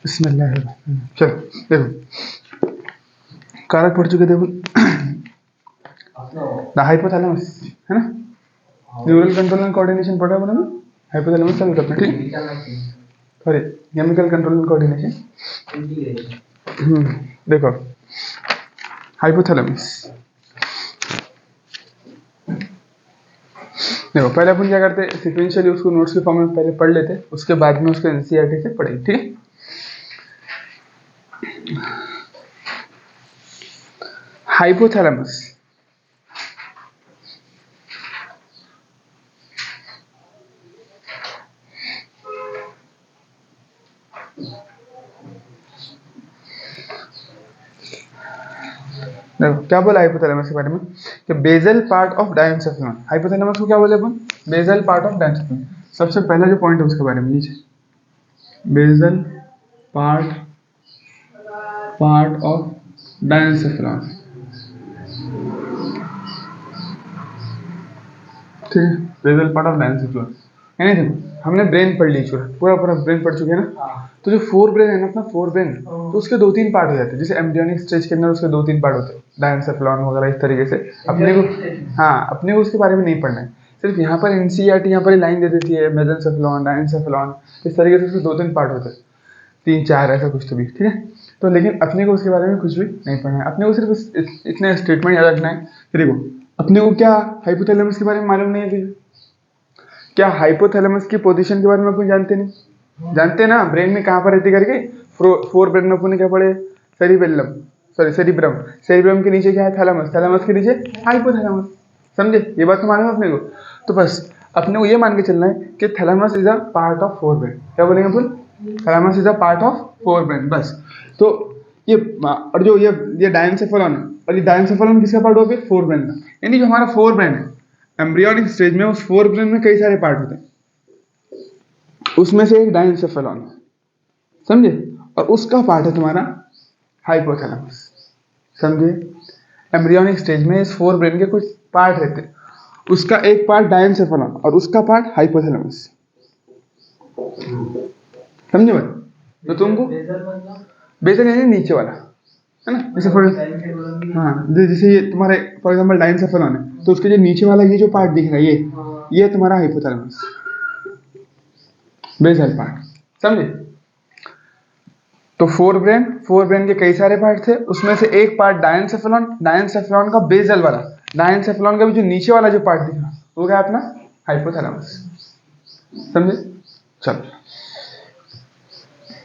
बिस्मिल्लाह। चलो देखो, कारक पढ़ चुके देखो, द हाइपोथैलेमस है ना, न्यूरल कंट्रोल एंड कोऑर्डिनेशन पढ़ा है ना, हाइपोथैलेमस चालू करते हैं, ठीक। Sorry, chemical control and coordination. देखो हाइपोथैलेमस, देखो पहले अपन क्या करते हैं, सिक्वेंशियली उसको नोट्स के फॉर्म में पहले पढ़ लेते, उसके बाद में उसको एनसीईआरटी से पढ़ेंगे, ठीक। हाइपोथैलेमस देखो क्या बोला हाइपोथैलेमस के बारे में, कि bezel part of diencephalon. Hypothalamus को क्या बोले अपन, बेजल पार्ट ऑफ डायंसेफेलॉन। सबसे पहला जो पॉइंट है उसके बारे में नीचे, बेजल पार्ट ऑफ डायंसेफेलॉन, ठीक है, बेजल पार्ट ऑफ डायंसेफेलॉन। यानी देखो हमने ब्रेन पढ़ ली, पूरा पूरा ब्रेन पढ़ चुके हैं ना, तो जो फोर ब्रेन है ना अपना, फोर ब्रेन, तो उसके दो तीन पार्ट हो जाते हैं, जैसे एम्ब्रियोनिक स्टेज के अंदर उसके दो तीन पार्ट होते हैं, डायंसेफेलॉन वगैरह इस तरीके से। अपने को, हाँ अपने को उसके बारे में नहीं पढ़ना है, सिर्फ यहाँ पर एनसीईआरटी यहाँ पर लाइन दे देती है, मेसेंसेफेलॉन, डायंसेफेलॉन, इस तरीके से उसके दो तीन पार्ट होते हैं, तीन चार ऐसा कुछ तो भी, ठीक है। तो लेकिन अपने को उसके बारे में कुछ भी नहीं पढ़ना है, अपने को सिर्फ इतने स्टेटमेंट याद रखना है। फिर देखो अपने को क्या हाइपोथैलेमस के बारे में मालूम नहीं है, फिर क्या हाइपोथैलेमस की पोजीशन के बारे में अपन जानते नहीं, जानते ना ब्रेन में कहाँ पर रहती करके, फोर ब्रेन में अपन क्या पढ़े, सेरिबेलम, सॉरी सेरिब्रम, सेरिब्रम के नीचे क्या है, थैलेमस, थैलेमस के नीचे हाइपोथैलेमस, समझे, ये बात तो मालूम है अपने को। तो बस अपने को ये मान के चलना है कि thalamus is a part of forebrain, क्या बोलेंगे अपन, thalamus is a part of forebrain, बस। तो ये और जो ये डायंसेफेलॉन है, और ये डायंसेफेलॉन किसका पार्ट हो गया, फोर ब्रेन का। यानी जो हमारा फोर ब्रेन है एम्ब्रियोनिक स्टेज में, उस फोर ब्रेन में कई सारे पार्ट होते हैं, उसमें से एक डायंसेफेलॉन, समझे, और उसका पार्ट है तुम्हारा हाइपोथैलेमस, समझे। एम्ब्रियोनिक स्टेज में इस फोर ब्रेन के कुछ पार्ट रहते हैं, उसका एक पार्ट डायंसेफेलॉन और उसका पार्ट हाइपोथैलेमस, समझे भाई। तो तुमको बेसल यानी नीचे वाला है ना, जैसे हाँ जैसे ये तुम्हारे फॉर एग्जांपल डायंसेफेलॉन है, तो उसके जो नीचे वाला ये जो पार्ट दिख रहा है, ये तुम्हारा हाइपोथैलेमस, बेसल पार्ट, समझे। तो फोर ब्रेन के कई सारे पार्ट थे, उसमें से एक पार्ट डायंसेफेलॉन, डायंसेफेलॉन का बेसल वाला, डायंसेफेलॉन का भी जो नीचे वाला जो पार्ट दिख रहा वो क्या अपना हाइपोथैलेमस, समझे। चलो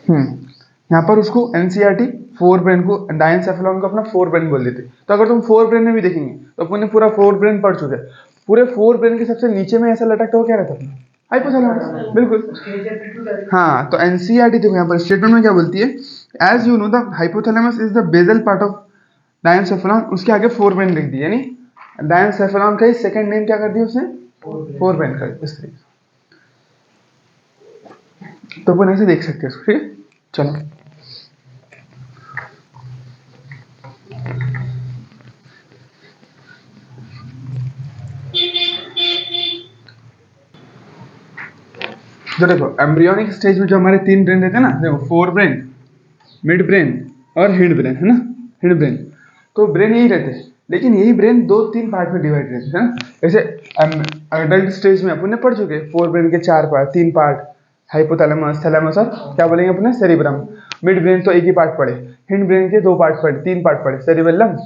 यहाँ पर उसको एनसीईआरटी फोर ब्रेन को, डायंसेफेलॉन को अपना फोर ब्रेन बोल देते। तो अगर तुम फोर ब्रेन में भी देखेंगे तो अपन ने पूरा फोर ब्रेन पढ़ चुके हैं, पूरे फोर ब्रेन के सबसे नीचे में ऐसा लटकता हुआ क्या रहता है, हाइपोथैलेमस, बिल्कुल। हाँ तो एनसीईआरटी देखो यहाँ पर स्टेटमेंट में क्या बोलती है, as you know the hypothalamus is the basal part of diencephalon, उसके आगे फोर ब्रेन लिख दी, यानी डायंसेफेलॉन का ही सेकंड नेम क्या कर दिया उसने, फोर ब्रेन कर, इस तरीके। तो अपन ऐसे देख सकते हैं इसको, ठीक है। चलो जो देखो एम्ब्रियोनिक स्टेज में जो हमारे तीन ब्रेन रहते हैं ना, देखो फोर ब्रेन, मिड ब्रेन और हिंड ब्रेन, है ना, हिंड ब्रेन। तो ब्रेन यही रहते हैं, लेकिन यही ब्रेन दो तीन पार्ट में डिवाइड रहते हैं ना। जैसे अडल्ट स्टेज में अपन ने पढ़ चुके फोर ब्रेन के चार पार्ट, तीन पार्ट, हाइपोथैलेमस, थैलेमस और क्या बोलेंगे अपने सेरिब्रम। मिड ब्रेन तो एक ही पार्ट पढ़े, हिंड ब्रेन के दो पार्ट पढ़े, तीन पार्ट पढ़े, सेरिबेलम,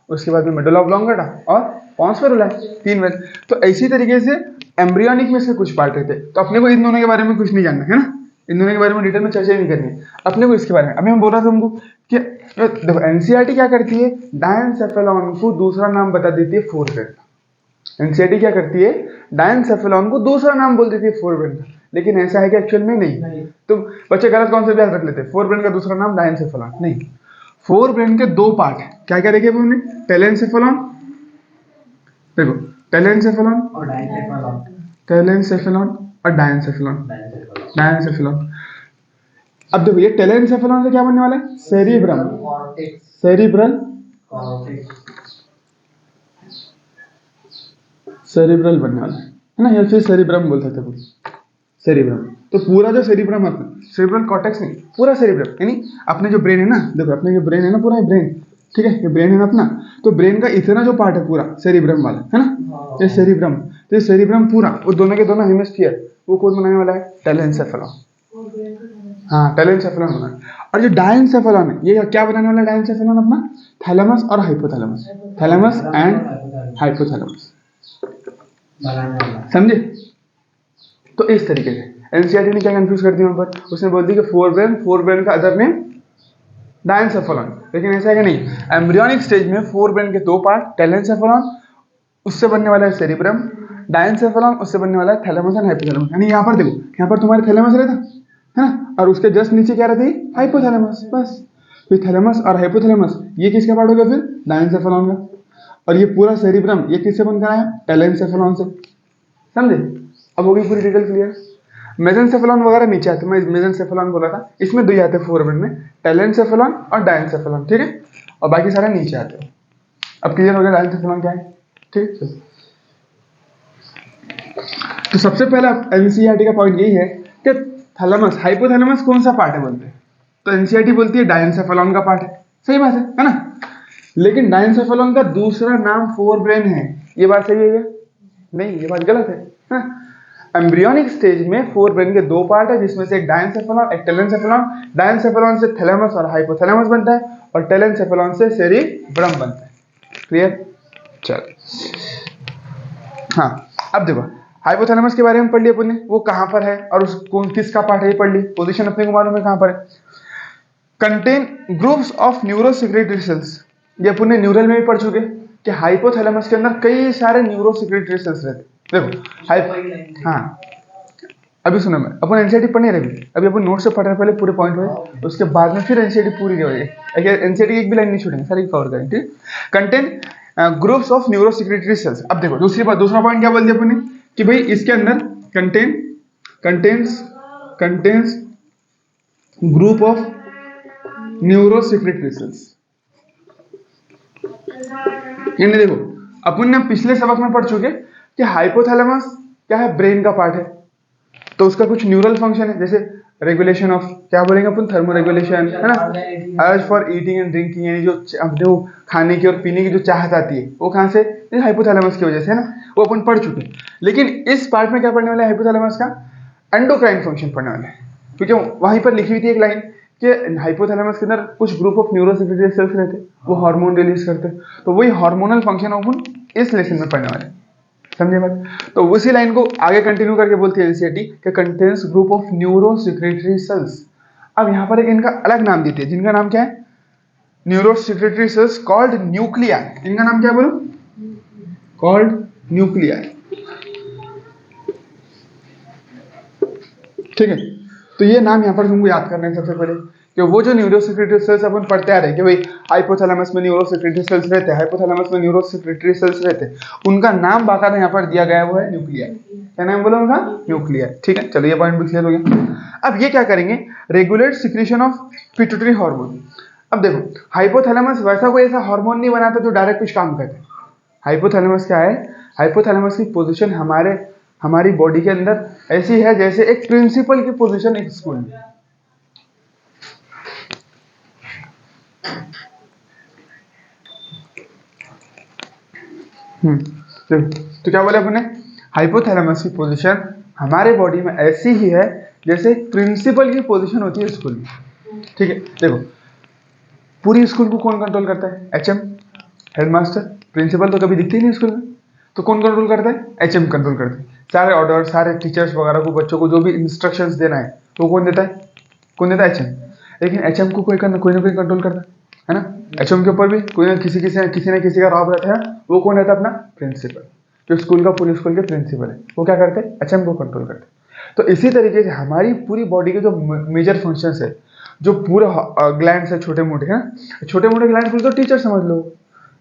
उसके बाद में मेडुला ऑब्लोंगेटा और पॉन्स फेरुला, तीन वेल। तो इसी तरीके से एम्ब्रियोनिक में से कुछ पार्ट रहते हैं, तो अपने को इन दोनों के बारे में कुछ नहीं जानना है ना, इन दोनों के बारे में डिटेल में चर्चा नहीं करनी है अपने को इसके बारे में। अभी मैं बोल रहा था तुमको कि देखो एनसीईआरटी क्या करती है, डायंसेफेलॉन को दूसरा नाम बता देती है फोर ब्रेन का। एनसीईआरटी क्या करती है, डायंसेफेलॉन को दूसरा नाम बोल देती है फोर ब्रेन का, लेकिन ऐसा है कि एक्चुअल में नहीं। तो बच्चे गलत कौन सा याद रख लेते हैं, फोर ब्रेन का दूसरा नाम डायंसेफेलॉन नहीं, फोर ब्रेन के दो पार्ट है, क्या क्या देखे हमने, टेलेंसेफेलॉन, देखो टेलेंसेफेलॉन और डायंसेफेलॉन, टेलेंसेफेलॉन और डायंसेफेलॉन, डायंसेफेलॉन। अब देखो ये टेलेंसेफेलॉन से क्या बनने वाला है, सेरिब्रम, सेरिब्रल, सेरिब्रल बनने वाला है ना, या फिर सेरिब्रम बोल सकते हैं, सेरिब्रम। तो पूरा जो सेरिब्रम है, सेरिब्रल कॉर्टेक्स नहीं, पूरा सेरिब्रम, यानी अपने जो ब्रेन है ना, देखो अपने जो ब्रेन है ना, पूरा ब्रेन, ठीक है, ये ब्रेन है ना अपना, तो ब्रेन का इतना जो पार्ट है पूरा सेरिब्रम वाला, है ना, ये सेरिब्रम, तो ये सेरिब्रम पूरा, वो दोनों के दोनों हेमिस्फीयर, वो कौन बनाने वाला है? टेलेनसेफेलॉन। हाँ, टेलेनसेफेलॉन बना। और जो डायनसेफेलॉन है, ये क्या बनाने वाला है? डायनसेफेलॉन अपना थैलेमस और हाइपोथैलेमस, थैलेमस एंड हाइपोथैलेमस, समझे? तो इस तरीके से एनसीईआरटी ने क्या कंफ्यूज कर दिया वहां पर, उसने बोल दी कि फोर ब्रेन का अदर नेम डायनसेफेलॉन, लेकिन ऐसा है कि नहीं, एम्ब्रियोनिक स्टेज में फोर ब्रेन के दो पार्ट, टेलेनसेफेलॉन उससे बनने वाला है सेरिब्रम, डायनसेफेलॉन उससे बनने वाला है थैलेमस एंड हाइपोथैलेमस। यानी यहाँ पर देखो, यहाँ पर तुम्हारे थैलेमस रहता है ना, और उसके जस्ट नीचे क्या रहती है? हाइपोथैलेमस, बस। फिर थैलेमस और हाइपोथैलेमस ये किसका पार्ट हो गया? फिर डायनसेफेलॉन का। और ये पूरा सेरिब्रम ये किससे बनकर आया? टेलेनसेफेलॉन से, समझे? अब होगी पूरी डिटेल क्लियर। मेसेंसेफेलॉन वगैरह नीचे आते हैं, मैं मेसेंसेफेलॉन बोला था, इसमें दो ही आते हैं फोर ब्रेन में, टेलेनसेफेलॉन और डायनसेफेलॉन, ठीक है, और बाकी सारे नीचे आते हैं। अब क्लियर हो गया डायनसेफेलॉन क्या है, ठीक है। तो सबसे पहला एनसीईआरटी का पॉइंट यही है कि थैलेमस हाइपोथैलेमस कौन सा पार्ट है बोलते हैं, तो एनसीईआरटी बोलती है डायनसेफेलॉन का पार्ट है, सही बात है ना, लेकिन डायनसेफेलॉन का दूसरा नाम फोर ब्रेन है, ये बात सही है क्या? नहीं, ये बात गलत है। एम्ब्रियोनिक स्टेज में फोर ब्रेन के दो पार्ट है, जिसमें से एक डायनसेफेलॉन एक टेलेनसेफेलॉन, डायनसेफेलॉन से थैलेमस और हाइपोथैलेमस बनता है, और टेलेनसेफेलॉन से सेरिब्रम बनता है। क्लियर? चल, हाँ, अब देखो हाइपोथैलेमस के बारे में पढ़ लिया अपन ने, वो कहां पर है और उस कौन किसका पार्ट है ये पढ़ ली, पोजीशन अपने को मालूम है कहां पर है। Contain groups of neurosecretory cells, ये अपन ने न्यूरल में भी पढ़ चुके कि हाइपोथैलेमस के अंदर कई सारे न्यूरोसेक्रेटरी सेल्स रहते। देखो हाँ, अभी सुनो, मैं अपन एनसीईआरटी पढ़ नहीं रहे, अभी अपन नोट से पढ़ रहे, पहले पूरे पॉइंट हुए, उसके बाद में फिर एनसीईआरटी पूरी करेंगे, एनसीईआरटी एक भी लाइन नहीं छोड़ेंगे, सारी कवर करेंगे, ठीक। Contain groups of neurosecretory cells. अब देखो दूसरा पॉइंट क्या बोल दिया अपन ने कि भाई इसके अंदर contains group of neurosecretory cells. यानी देखो अपन ने पिछले सबक में पढ़ चुके कि हाइपोथैलेमस क्या है? ब्रेन का पार्ट है, तो उसका कुछ न्यूरल फंक्शन है, जैसे रेगुलेशन ऑफ, क्या बोलेंगे अपन, थर्मो रेगुलेशन, है ना, urge for eating and drinking, यानी जो अपने वो खाने की और पीने की जो चाहत आती है वो कहाँ से? हाइपोथैलेमस की वजह से, है ना, वो अपन पढ़ चुके। लेकिन इस पार्ट में क्या पढ़ने वाले हैं? हाइपोथैलेमस का एंडोक्राइन फंक्शन पढ़ने वाले हैं, क्योंकि वहीं पर लिखी हुई थी एक लाइन कि हाइपोथैलेमस के अंदर कुछ ग्रुप ऑफ न्यूरोसेक्रेटरी सेल्स रहते, वो हार्मोन रिलीज करते, तो वही हार्मोनल फंक्शन अपन इस लेसन में पढ़ने वाले हैं, समझे बात? तो उसी लाइन को आगे कंटिन्यू करके बोलती है एनसीईआरटी कि contains group of neurosecretory cells. अब यहां पर एक इनका अलग नाम देती है, जिनका नाम क्या है? Neurosecretory cells called nuclei. इनका नाम क्या बोलो? कॉल्ड न्यूक्लियाई, ठीक है। तो ये नाम यहां पर तुमको याद करना है सबसे पहले, कि वो जो न्यूरोसेक्रेटरी सेल्स अपन पढ़ते आ रहे हैं कि भाई हाइपोथैलेमस में न्यूरोसेक्रेटरी सेल्स रहते हैं, हाइपोथैलेमस में न्यूरोसेक्रेटरी सेल्स रहते हैं, उनका नाम बाकायदा यहाँ पर दिया गया है, वो है न्यूक्लियाई। क्या नाम बोला उनका? न्यूक्लियाई, ठीक है। चलो ये पॉइंट भी क्लियर हो गया। अब ये क्या करेंगे? Regulate secretion of pituitary hormone. अब देखो हाइपोथैलेमस वैसा कोई ऐसा हार्मोन नहीं बनाता जो डायरेक्ट कुछ काम करे। हाइपोथैलेमस क्या है? हाइपोथैलेमस की पोजीशन हमारी बॉडी के अंदर ऐसी है जैसे एक प्रिंसिपल की पोजीशन एक स्कूल में। तो क्या बोले अपने? हाइपोथैलेमस की पोजीशन हमारे बॉडी में ऐसी ही है जैसे प्रिंसिपल की पोजीशन होती है स्कूल में, ठीक है। देखो पूरी स्कूल को कौन कंट्रोल करता है? HM, headmaster. प्रिंसिपल तो कभी दिखते ही नहीं स्कूल में, तो कौन कंट्रोल करता है? एचएम कंट्रोल करता है। सारे ऑर्डर, सारे टीचर्स वगैरह को, बच्चों को जो भी इंस्ट्रक्शंस देना है तो कौन देता है? कौन देता है? एचएम। लेकिन एचएम को कोई ना कोई कंट्रोल करता है ना। एचएम के ऊपर भी कोई ना किसी न किसी का रॉब रहता है। वो कौन रहता है? अपना प्रिंसिपल, जो स्कूल का पूरे स्कूल के प्रिंसिपल है। वो क्या करते हैं? एचएम को कंट्रोल करते हैं। तो इसी तरीके से हमारी पूरी बॉडी के जो मेजर फंक्शंस है, जो पूरा ग्लैंड्स है छोटे मोटे, है छोटे मोटे ग्लैंड तो टीचर समझ लो,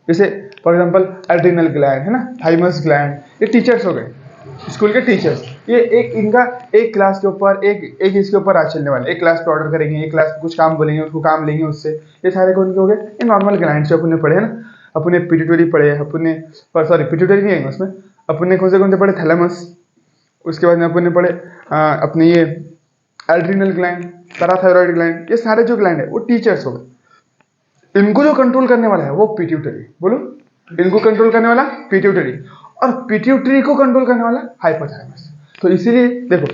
जैसे फॉर एग्जांपल एड्रिनल ग्लैंड, है ना, थाइमस ग्लैंड, ये टीचर्स हो गए, स्कूल के टीचर्स। ये एक इनका एक क्लास के ऊपर एक इसके ऊपर आज चलने वाले, एक क्लास पे ऑर्डर करेंगे, एक क्लास पे कुछ काम बोलेंगे, उसको काम लेंगे उससे। ये सारे कौन के हो गए? ये नॉर्मल ग्लैंड से अपन ने पढ़े, है ना। अपन ने पिट्यूटरी पढ़े, अपन ने सॉरी पिट्यूटरी नहीं है उसमें, अपन ने कौन से पढ़े? थैलेमस। उसके बाद में अपन ने पढ़े अपने ये एड्रिनल ग्लैंड, पैराथायरॉइड ग्लैंड, ये सारे जो ग्लैंड है वो टीचर्स हो गए। इनको जो कंट्रोल करने वाला है वो पिट्यूटरी, बोलो इनको कंट्रोल करने वाला पिट्यूटरी, और पिट्यूटरी को कंट्रोल करने वाला हाइपोथैलेमस। तो इसीलिए देखो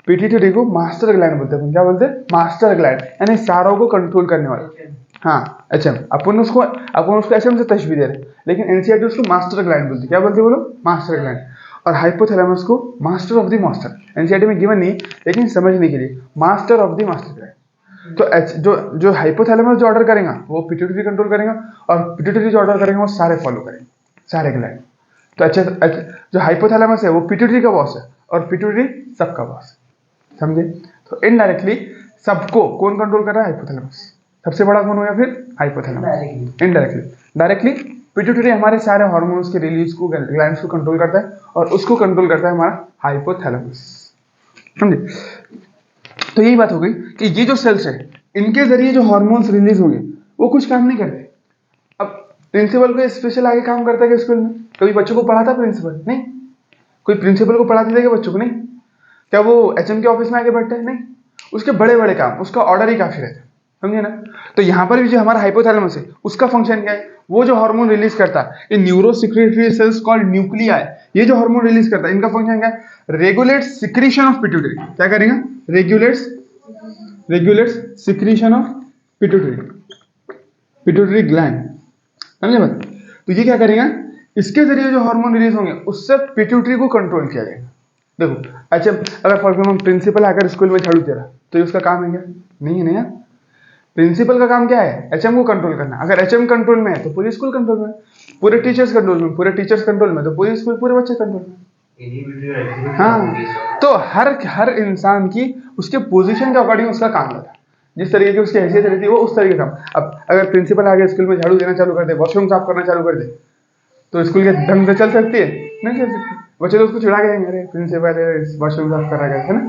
पिट्यूटरी को मास्टर ग्लैंड बोलते हैं। क्या बोलते हैं? मास्टर ग्लैंड, यानी सारों को कंट्रोल करने वाला। हाँ एचएम, अपन उसको एचएम से तशबीह दे रहे हैं, लेकिन एनसीईआरटी उसको मास्टर ग्लैंड बोलती है। क्या बोलते हैं बोलो? Master gland. और हाइपोथैलेमस को master of the master, NCERT में गिवन नहीं लेकिन समझने के लिए, master of the master gland. तो जो हाइपोथैलेमस जो ऑर्डर करेगा वो पिट्यूटरी कंट्रोल करेगा, और पिट्यूटरी जो ऑर्डर करेगा वो सारे फॉलो करेंगे, सारे ग्लैंड। तो अच्छा जो हाइपोथैलेमस है वो पिट्यूटरी का बॉस है, और पिट्यूटरी सबका बॉस है, समझे? तो इनडायरेक्टली सबको कौन कंट्रोल कर रहा है? हाइपोथैलेमस। सबसे बड़ा कौन हो या फिर हाइपोथैलेमस? इनडायरेक्टली। डायरेक्टली पिट्यूटरी हमारे सारे हार्मोन्स के रिलीज को, ग्लैंड्स को कंट्रोल करता है, और उसको कंट्रोल करता है हमारा हाइपोथैलेमस, समझे? तो यही बात हो गई कि ये जो सेल्स है इनके जरिए जो हार्मोन्स रिलीज होंगे वो कुछ काम नहीं करते। अब प्रिंसिपल को स्पेशल आगे काम करता है कि स्कूल में कभी बच्चों को पढ़ाता प्रिंसिपल? नहीं। कोई प्रिंसिपल को पढ़ाते थे क्या बच्चों को? नहीं। क्या वो एचएम के ऑफिस में आके बैठते हैं? नहीं। उसके बड़े बड़े काम, उसका ऑर्डर ही काफी रहता है, समझे ना? तो यहाँ पर भी जो हमारा हाइपोथैलेमस है उसका फंक्शन क्या है? वो जो हार्मोन रिलीज करता है, ये न्यूरोसेक्रेटरी सेल्स कॉल्ड न्यूक्लियाई, ये जो हार्मोन रिलीज करता है इनका फंक्शन क्या है? Regulate secretion of pituitary. क्या करेगा? Regulates secretion of pituitary gland, समझे बात? तो ये क्या करेगा? इसके जरिए जो हार्मोन रिलीज होंगे उससे पिट्यूटरी को कंट्रोल किया जाएगा। देखो अच्छा, अगर फॉर एग्जाम्पल प्रिंसिपल आकर स्कूल में झाड़ू दे रहा तो ये उसका काम है क्या? नहीं है ना यार। प्रिंसिपल का काम क्या है? एचएम को कंट्रोल करना। अगर एचएम कंट्रोल में है तो पूरी स्कूल कंट्रोल में, पूरे टीचर्स कंट्रोल में, पूरे टीचर्स कंट्रोल में तो पूरी स्कूल, पूरे बच्चे कंट्रोल में। हाँ, तो हर इंसान की उसके पोजीशन के अकॉर्डिंग उसका काम रहता है, जिस तरीके की उसकी हैसियत रहती है वो उस तरीके का काम। अब अगर प्रिंसिपल आगे स्कूल में झाड़ू देना चालू कर दे, वॉशरूम साफ करना चालू कर दे, तो स्कूल के ढंग से चल सकती है? नहीं चल सकती। बच्चे तो उसको चिढ़ा के जाएंगे, अरे प्रिंसिपल वॉशरूम साफ कर रहा है ना।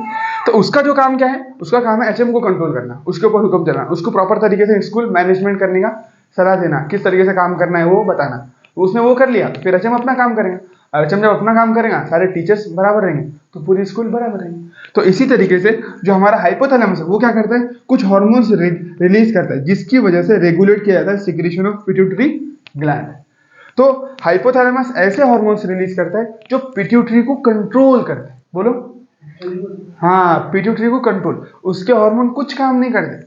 तो उसका जो काम क्या है? उसका काम है एचएम को कंट्रोल करना, उसके ऊपर हुक्म चलाना, उसको प्रॉपर तरीके से स्कूल मैनेजमेंट करने का सलाह देना, किस तरीके से काम करना है वो बताना। उसने वो कर लिया, फिर एचएम अपना काम करेगा, और एचएम जब अपना काम करेगा सारे टीचर्स बराबर रहेंगे तो पूरी स्कूल बराबर रहेंगे। तो इसी तरीके से जो हमारा हाइपोथैलेमस है वो क्या करता है? कुछ हार्मोन्स रिलीज करता है जिसकी वजह से रेगुलेट किया जाता है सिक्रीशन ऑफ पिट्यूटरी ग्लैंड। तो हाइपोथैलेमस ऐसे हार्मोन्स रिलीज करता है जो पिट्यूटरी को कंट्रोल करते हैं, बोलो। हाँ, पिट्यूटरी को कंट्रोल, उसके हार्मोन कुछ काम नहीं करते।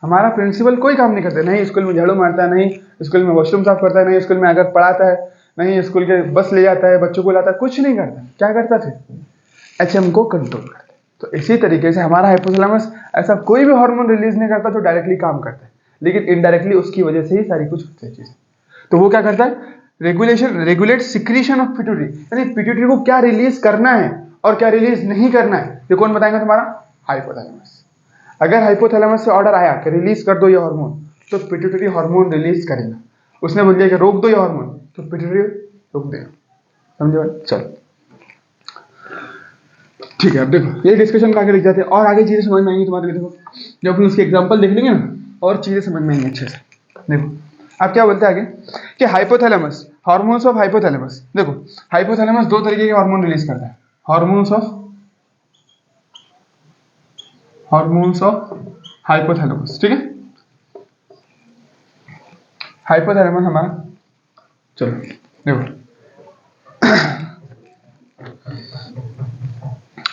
हमारा प्रिंसिपल कोई काम नहीं करता, नहीं स्कूल में झाड़ू मारता है, नहीं स्कूल में वॉशरूम साफ करता है, नहीं स्कूल में आकर पढ़ाता है, नहीं स्कूल के बस ले जाता है, बच्चों को लाता है, कुछ नहीं करता। क्या करता फिर? एचएम को कंट्रोल करता है। तो इसी तरीके से हमारा हाइपोथैलेमस ऐसा कोई भी हार्मोन रिलीज नहीं करता जो डायरेक्टली काम करता है, लेकिन इनडायरेक्टली उसकी वजह से ही सारी कुछ होती है चीजें। तो वो क्या करता है? रेगुलेट सिक्रीशन ऑफ पिट्यूटरी, यानी पिट्यूटरी को क्या रिलीज करना है और क्या रिलीज नहीं करना है ये कौन बताएगा? तुम्हारा हाइपोथैलेमस। अगर हाइपोथैलेमस से ऑर्डर आया कि रिलीज कर दो ये हार्मोन, तो पिट्यूटरी हार्मोन रिलीज करेगा। उसने बोल दिया कि रोक दो ये हार्मोन, तो पिट्यूटरी रोक देगा, समझे भाई? चलो ठीक है। अब देखो ये डिस्कशन को आगे लेके जाते हैं और आगे चीजें समझ में आएंगी तुम्हारे। देखो जब अपन उसके एग्जांपल देख लेंगे ना और चीजें समझ में आएंगी अच्छे से। देखो आप क्या बोलते हैं आगे कि हाइपोथैलेमस, हार्मोन्स ऑफ हाइपोथैलेमस। देखो हाइपोथैलेमस दो तरीके के हार्मोन रिलीज करता है, हार्मोन्स ऑफ हाइपोथैलेमस, ठीक है? हाइपोथैलेमस हमारा, चलो देखो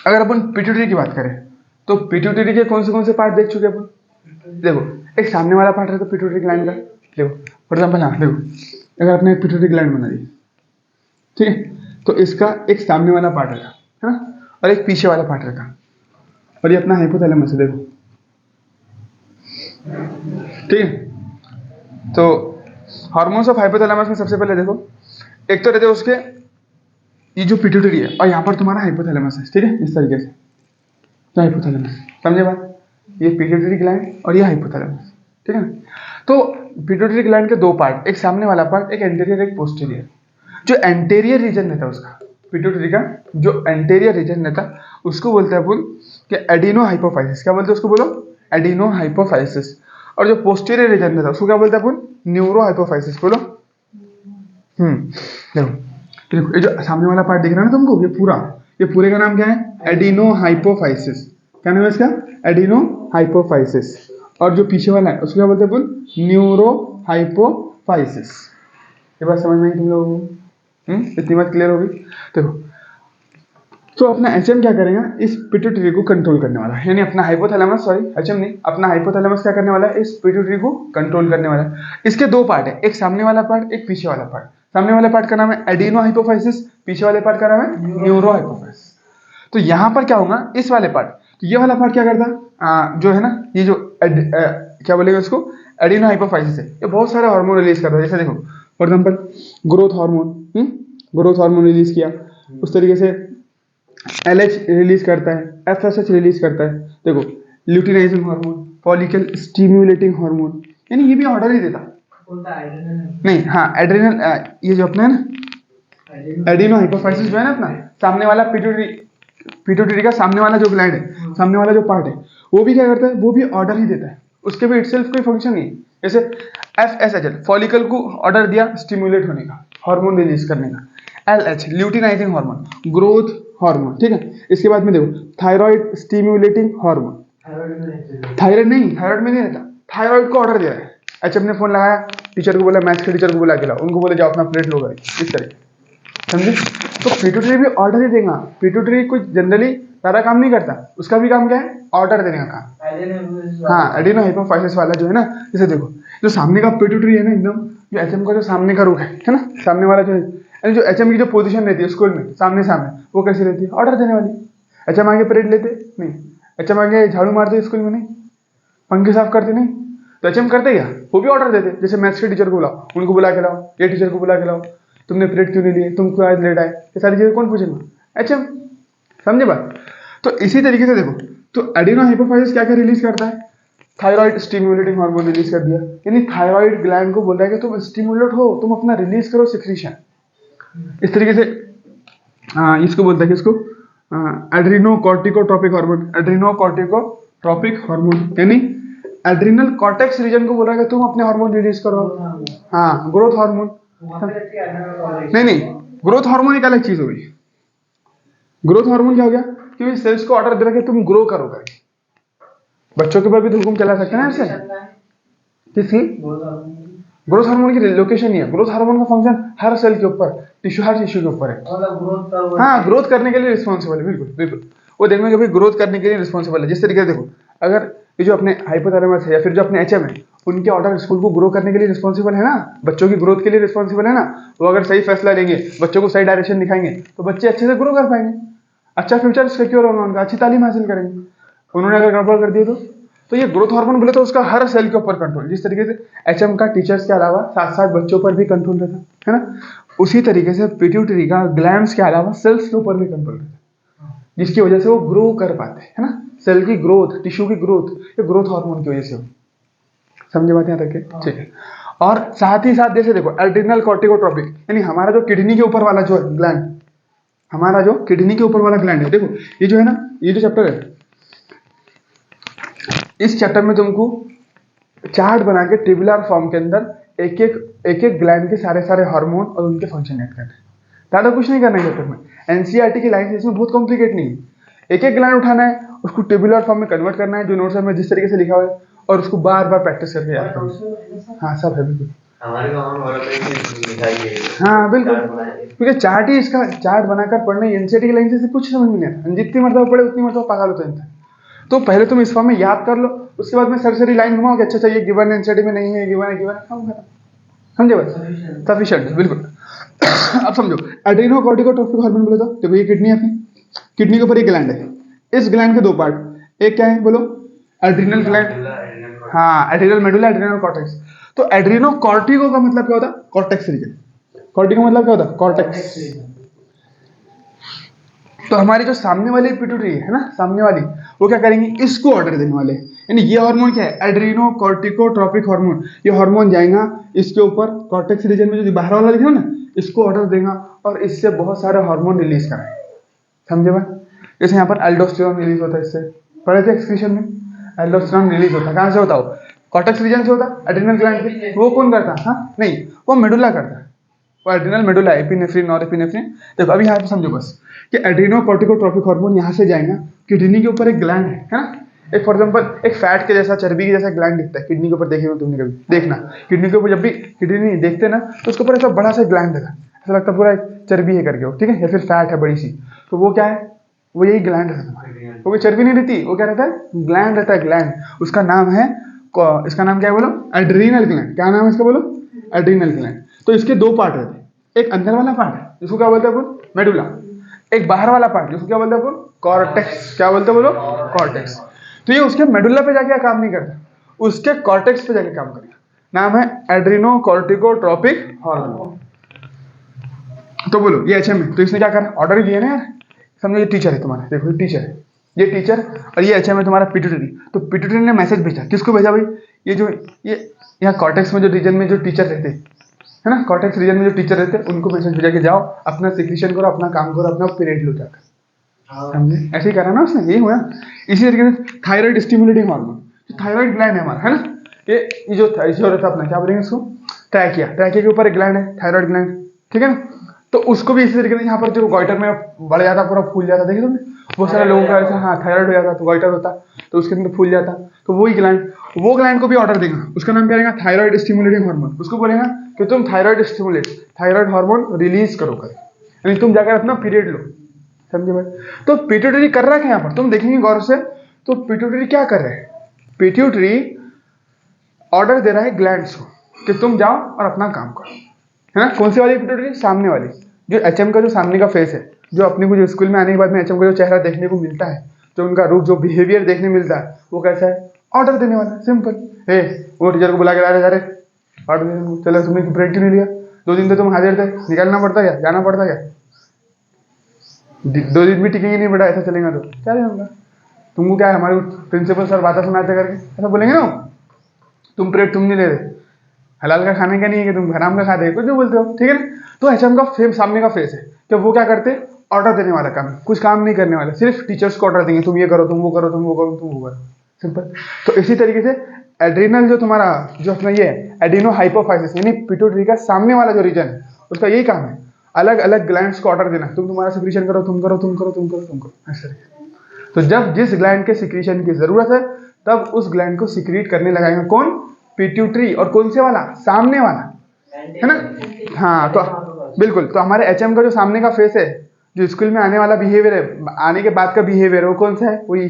अगर अपन पिट्यूटरी की बात करें तो पिट्यूटरी के कौन से पार्ट देख चुके अपन? देखो एक सामने वाला पार्ट है तो पिट्यूटरी ग्लैंड का, देखो फॉर एग्जांपल, हाँ देखो अगर आपने एक पिट्यूटरी ग्लैंड बना दी, ठीक है, तो इसका एक सामने वाला पार्ट रखा है ना, और एक पीछे वाला पार्ट रखा, और ये अपना हाइपोथैलेमस है, देखो ठीक है। तो हार्मोन्स ऑफ हाइपोथैलेमस में सबसे पहले देखो एक तो रहते उसके ये जो पिट्यूटरी है और यहाँ पर तुम्हारा हाइपोथैलेमस है, ठीक है, इस तरीके से। तो हाइपोथैलेमस, समझे बात? ये पिट्यूटरी ग्लैंड और ये हाइपोथैलेमस, ठीक है ना? तो पिट्यूटरी ग्लैंड के दो पार्ट, एक सामने वाला पार्ट, एक एंटीरियर एक पोस्टीरियर। जो एंटीरियर रीजन रहता है उसका, पिट्यूटरी का जो एंटीरियर रीजन रहता है उसको बोलते हैं अपन कि एडिनो हाइपोफाइसिस। क्या बोलते हैं उसको? बोलो, एडिनो हाइपोफाइसिस। और जो पोस्टीरियर रीजन रहता है उसको क्या बोलते हैं अपन? Neuro hypophysis. बोलो। देखो ये जो सामने वाला पार्ट दिख रहा है ना तुमको, ये पूरे का नाम क्या है? एडिनो हाइपोफाइसिस, क्या नाम है इसका? Adeno hypophysis. और जो पीछे वाला है उसको क्या बोलते हैं बोल? Neuro hypophysis. ये बात समझ में आई तुम लोगों को? इतनी बात क्लियर होगी? देखो, तो अपना एचएम क्या करेगा? इस पिट्यूटरी को कंट्रोल करने वाला है, यानी अपना हाइपोथैलेमस, सॉरी एचएम नहीं, अपना हाइपोथैलेमस क्या करने वाला है? इस पिट्यूटरी को कंट्रोल करने वाला है। इसके दो पार्ट है, एक सामने वाला पार्ट, एक पीछे वाला पार्ट। सामने वाले पार्ट का नाम है एडिनो हाइपोफाइसिस, पीछे वाले पार्ट का नाम है न्यूरो हाइपोफाइसिस। तो यहाँ पर क्या होगा? इस वाले पार्ट, तो ये वाला पार्ट क्या करता? जो है ना, ये जो क्या बोलेगा उसको? एडिनो हाइपोफाइसिस है, ये बहुत सारे हार्मोन रिलीज करता है। जैसे देखो for example growth hormone, growth hormone release किया, उस तरीके से LH रिलीज करता है, FSH रिलीज करता है। देखो luteinizing hormone, follicle stimulating hormone, यानी ये भी ऑर्डर ही देता नहीं। हाँ एड्रेनल, ये जो अपना है ना एडिनो हाइपोफाइसिस जो है ना अपना, सामने वाला पिट्यूटरी का सामने वाला जो ग्लैंड है, सामने वाला जो पार्ट है, वो भी क्या करता है? वो भी ऑर्डर ही देता है, उसके भी इटसेल्फ कोई फंक्शन नहीं है। जैसे FSH फॉलिकल को ऑर्डर दिया स्टिम्युलेट होने का, हार्मोन रिलीज करने का। LH luteinizing hormone, growth hormone, ठीक है। इसके बाद में देखो थायराइड स्टिम्युलेटिंग हार्मोन, थायराइड में नहीं रहता, थायराइड को ऑर्डर दे रहा है। एचएम ने फोन लगाया, टीचर को बोला, मैथ्स के टीचर को बुला के लाओ, उनको बोले जाओ अपना प्लेट लो करके, इस तरह, समझे? तो पिट्यूटरी भी ऑर्डर ही देगा। पिट्यूटरी कोई जनरली सारा काम नहीं करता, उसका भी काम क्या है? ऑर्डर देने का काम। हाँ एडिनो हाइपोफाइसिस वाला जो है ना, जैसे देखो जो सामने का पिट्यूटरी है ना, एकदम जो एचएम का जो सामने का रूट है ना, सामने वाला जो है, यानी जो एचएम की जो पोजीशन रहती है स्कूल में सामने वो कैसी रहती है? ऑर्डर देने वाली। एचएम आगे परेड लेते नहीं, एचएम आगे झाड़ू मारते स्कूल में नहीं, पंखे साफ करते नहीं, तो एचएम करते क्या? वो भी ऑर्डर देते। जैसे मैथ्स के टीचर को बुलाओ, उनको बुला के लाओ, ये टीचर को बुला के लाओ, तुमने पीरियड क्यों नहीं लिए, तुम क्यों आज लेट आए, ये सारी चीजें कौन पूछेगा? एचएम। समझे बात? तो इसी तरीके से देखो, तो एडिनो हाइपोफाइसिस क्या क्या रिलीज करता है? थायराइड स्टिम्युलेटिंग हार्मोन रिलीज कर दिया, यानी थायराइड ग्लैंड को बोल रहा है कि तुम स्टिम्युलेट हो, तुम अपना रिलीज करो सिक्रीशन। इस तरीके से इसको बोलता है कि इसको एड्रीनो कॉर्टिकोट्रोपिक हार्मोन, एड्रीनो कॉर्टिकोट्रोपिक हार्मोन, यानी एड्रिनल कॉर्टेक्स रीजन को बोल रहा है कि तुम अपने हार्मोन रिलीज करो। हाँ ग्रोथ हार्मोन नहीं, ग्रोथ हार्मोन एक अलग चीज हो गई। ग्रोथ हार्मोन क्या हो गया? कि सेल्स को ऑर्डर दे रहा है कि तुम ग्रो करो करके। बच्चों के ऊपर भी तो हुक्म चला सकते हैं ऐसे। किसकी? ग्रोथ हार्मोन की लोकेशन नहीं है, ग्रोथ हार्मोन का फंक्शन हर सेल के ऊपर, हर टिश्यू के ऊपर है। हाँ ग्रोथ करने के लिए रिस्पॉन्सिबल है, बिल्कुल बिल्कुल। वो देखना कि भाई ग्रोथ करने के लिए रिस्पॉन्सिबल है। जिस तरीके से देखो, अगर ये जो अपने हाइपोथैलेमस है या फिर जो अपने एचएम है, उनके ऑर्डर स्कूल को ग्रो करने के लिए रिस्पॉन्सिबल है ना, बच्चों की ग्रोथ के लिए रिस्पॉन्सिबल है ना। वो अगर सही फैसला लेंगे, बच्चों को सही डायरेक्शन दिखाएंगे, तो बच्चे अच्छे से ग्रो कर पाएंगे, अच्छा फ्यूचर सिक्योर होगा उनका, अच्छी तालीम हासिल करेंगे। उन्होंने अगर गड़बड़ कर दी तो ये ग्रोथ हार्मोन बोले तो उसका हर सेल के ऊपर कंट्रोल। जिस तरीके से एचएम का टीचर्स के अलावा साथ साथ बच्चों पर भी कंट्रोल रहता है ना, उसी तरीके से पिट्यूटरी का ग्लैंड्स के अलावा सेल्स के ऊपर भी कंट्रोल रहता है, जिसकी वजह से वो ग्रो कर पाते हैं ना। सेल की ग्रोथ, टिश्यू की ग्रोथ, ये ग्रोथ हार्मोन की वजह से हो। समझे बात यहाँ तक के? ठीक है। और साथ ही साथ जैसे देखो एड्रिनल कॉर्टिकोट्रोपिक, यानी हमारा जो किडनी के ऊपर वाला जो ग्लैंड, हमारा जो किडनी के ऊपर वाला ग्लैंड है, देखो ये जो है ना, ये जो चैप्टर है, इस चैप्टर में तुमको चार्ट बना के टेबुलर फॉर्म के अंदर एक एक ग्लैंड के सारे हार्मोन और उनके फंक्शन ऐड करना है। ज्यादा कुछ नहीं करना है चैप्टर में। एनसीईआरटी की लाइन इसमें बहुत कॉम्प्लिकेट नहीं है। एक एक ग्लैंड उठाना है, उसको टेबुलर फॉर्म में कन्वर्ट करना है, जो नोट्स में जिस तरीके से लिखा हुआ है, और उसको बार बार प्रैक्टिस करके याद करना। हाँ सब है बिल्कुल। हाँ बिल्कुल, क्योंकि चार्ट ही इसका चार्ट बनाकर पढ़ने, एनसीईआरटी की लाइन से कुछ समझ में नहीं आता। जितनी मरतबा पढ़े उतनी मरतबा पागल होता है। तो पहले तुम इस फॉर्म में याद कर लो, उसके बाद में सरसरी लाइन घुमाओ कि अच्छा ये गिवन एनसीईआरटी में नहीं है, गिवन है, समझे बस, सफिशिएंट बिल्कुल। अब समझो एड्रिनो कॉर्टिकोट्रोपिक हार्मोन बोले तो देखो ये किडनी है अपनी, किडनी के ऊपर एक ग्लैंड है, इस ग्लैंड के दो पार्ट, एक क्या है बोलो? एड्रिनल ग्लैंड, हाँ एड्रिनल मेडुला, एड्रिनल कॉर्टेक्स। तो एड्रिनो कॉर्टिको का मतलब क्या होता है? Cortex reason. कॉर्टिको मतलब क्या होता है? कॉर्टेक्स। तो हमारी जो सामने वाली पिट्यूटरी है ना, सामने वाली, वो क्या करेंगे? इसको ऑर्डर देने वाले, यानी ये हार्मोन क्या है? एड्रिनो कॉर्टिकोट्रोपिक हार्मोन। ये हार्मोन जाएगा इसके ऊपर कॉर्टेक्स रीजन में, जो बाहर वाला लिखा ना, इसको ऑर्डर देगा और इससे बहुत सारे हार्मोन रिलीज कराए। समझे बात? जैसे यहाँ पर एल्डोस्टेरोन रिलीज होता है, इससे पढ़े थे एक्सक्रीशन में, एल्डोस्टेरोन रिलीज होता है। कहाँ से होता हो? कॉर्टेक्स रीजन से होता है, एड्रिनल ग्लैंड से। वो कौन करता है? हाँ नहीं, वो मेडुला करता है। वो एड्रिनल मेडुला, एपिनेफ्रिन, नॉरएपिनेफ्रिन। देखो अभी यहाँ पे समझो बस कि एड्रीनोकॉर्टिकोट्रोपिक हार्मोन यहाँ से जाएगा, किडनी के ऊपर एक ग्लैंड है ना, एक फॉर एग्जांपल एक फैट के जैसा, चर्बी के जैसा ग्लैंड दिखता है किडनी के ऊपर, देखे हो तुमने कभी, देखना किडनी के ऊपर जब भी किडनी देखते ना तो उसके ऊपर ऐसा बड़ा सा ग्लैंड है, ऐसा लगता है पूरा चर्बी है करके वो, ठीक है, या फिर फैट है बड़ी सी, तो वो क्या है, वो यही ग्लैंड रहता है, वो कोई चर्बी नहीं रहती, वो क्या रहता है, ग्लैंड रहता है, ग्लैंड। उसका नाम है, इसका नाम क्या है बोलो, एड्रीनल ग्लैंड। क्या नाम है इसका बोलो, एड्रीनल ग्लैंड। तो इसके दो पार्ट रहते हैं, एक अंदर वाला पार्ट है जिसको क्या बोलते हैं अपन, मेडुला, एक बाहर वाला पार्ट जिसको क्या बोलते हैं अपन, कॉर्टेक्स। क्या बोलते हैं बोलो, कॉर्टेक्स। तो ये उसके मेडुला पे जाके काम नहीं करता, उसके कॉर्टेक्स पे जाके काम करेगा, नाम है एड्रीनोकॉर्टिकोट्रोपिक हार्मोन। तो बोलो ये एचएम है, तो इसने क्या करा, ऑर्डर ही दिया ना यार, समझो ये टीचर है तुम्हारा, देखो ये टीचर है, ये टीचर और ये एचएम है तुम्हारा पिट्यूटरी। तो पिट्यूटरी ने मैसेज भेजा, किसको भेजा भाई, ये जो ये यहाँ कॉर्टेक्स में जो रीजन में जो टीचर रहते है ना, कॉर्टेक्स रीजन में जो टीचर रहते हैं उनको मैसेज भेजा कि जाओ अपना सिक्रीशन करो, अपना काम करो, अपना पीरियड लो जाकर। समझे, ऐसे ही करा ना उसने, यही हुआ। इसी तरीके से thyroid stimulating hormone, thyroid gland है हमारा, है ना, ये जो रहता है अपना, क्या बोलेंगे इसको, ट्रैकिया, ट्रैकिया के ऊपर एक ग्लैंड है, थायराइड ग्लैंड, ठीक है ना। तो उसको भी इसी तरीके से यहाँ पर जो गॉइटर में बढ़ जाता, पूरा फूल जाता, देखिए तुमने बहुत सारे लोगों का ऐसा, हाँ थायराइड हो जाता तो गॉइटर होता, तो उसके अंदर फूल जाता, तो वही ग्लैंड, वो ग्लैंड को भी ऑर्डर देगा, उसका नाम क्या रहेगा, थायराइड स्टिमुलेटिंग हार्मोन। उसको बोलेगा कि तुम thyroid stimulate, thyroid hormone release करो कर, यानी तुम जाकर अपना पीरियड लो। समझे भाई। तो पिट्यूटरी कर रहा है यहाँ पर, तुम देखेंगे गौर से, तो पिट्यूटरी क्या कर रहा है, पिट्यूटरी ऑर्डर दे रहा है ग्लैंड्स को कि तुम जाओ और अपना काम करो, है ना। कौन सी वाली पिट्यूटरी, सामने वाली, जो एचएम का जो सामने का फेस है, जो अपने को जो स्कूल में आने के बाद में एचएम का जो चेहरा देखने को मिलता है, जो उनका रूप, जो बिहेवियर देखने मिलता है, वो कैसा है, ऑर्डर देने वाला, सिंपल। हे वो टीचर को बुला के ला रहे, जा रहे ऑर्डर देने, चलो तुमने ब्रेक क्यों नहीं लिया, 2 दिन तो तुम हाजिर थे, निकलना पड़ता क्या, जाना पड़ता क्या, 2 दिन भी टिकेंगे नहीं बेटा, ऐसा चलेगा तो क्या होगा, तुमको क्या है, हमारे प्रिंसिपल सर बातें सुनाते करके ऐसा बोलेंगे ना, तुम पीरियड तुम नहीं ले रहे, हलाल का खाने का नहीं है कि तुम हराम का खाते, कुछ भी बोलते हो, ठीक है ना। तो एचएम का सामने का फेस है, तो वो क्या करते, ऑर्डर देने वाला काम, कुछ काम नहीं करने वाला, सिर्फ टीचर्स को ऑर्डर देंगे, तुम ये करो, तुम वो करो, तुम वो करो, तुम वो करो, सिंपल। तो इसी तरीके से एड्रीनल जो तुम्हारा जो अपना ये एडिनो हाइपोफाइसिस, यानी पिट्यूटरी का सामने वाला जो रीजन है, उसका यही काम है, अलग अलग ग्लैंड्स को ऑर्डर देना, तुम तुम्हारा सिक्रीशन करो, तुम करो, तुम करो, तुम करो, तुम करो, ऐसे। तो जब जिस ग्लैंड के सिक्रीशन की जरूरत है तब उस ग्लैंड को सिक्रीट करने लगाएगा कौन, पिट्यूटरी। और कौन से वाला, सामने वाला, है ना। हाँ तो बिल्कुल, तो हमारे एचएम का जो सामने का फेस है, जो स्कूल में आने वाला बिहेवियर है, आने के बाद का बिहेवियर है, वो कौन सा है, वो ये,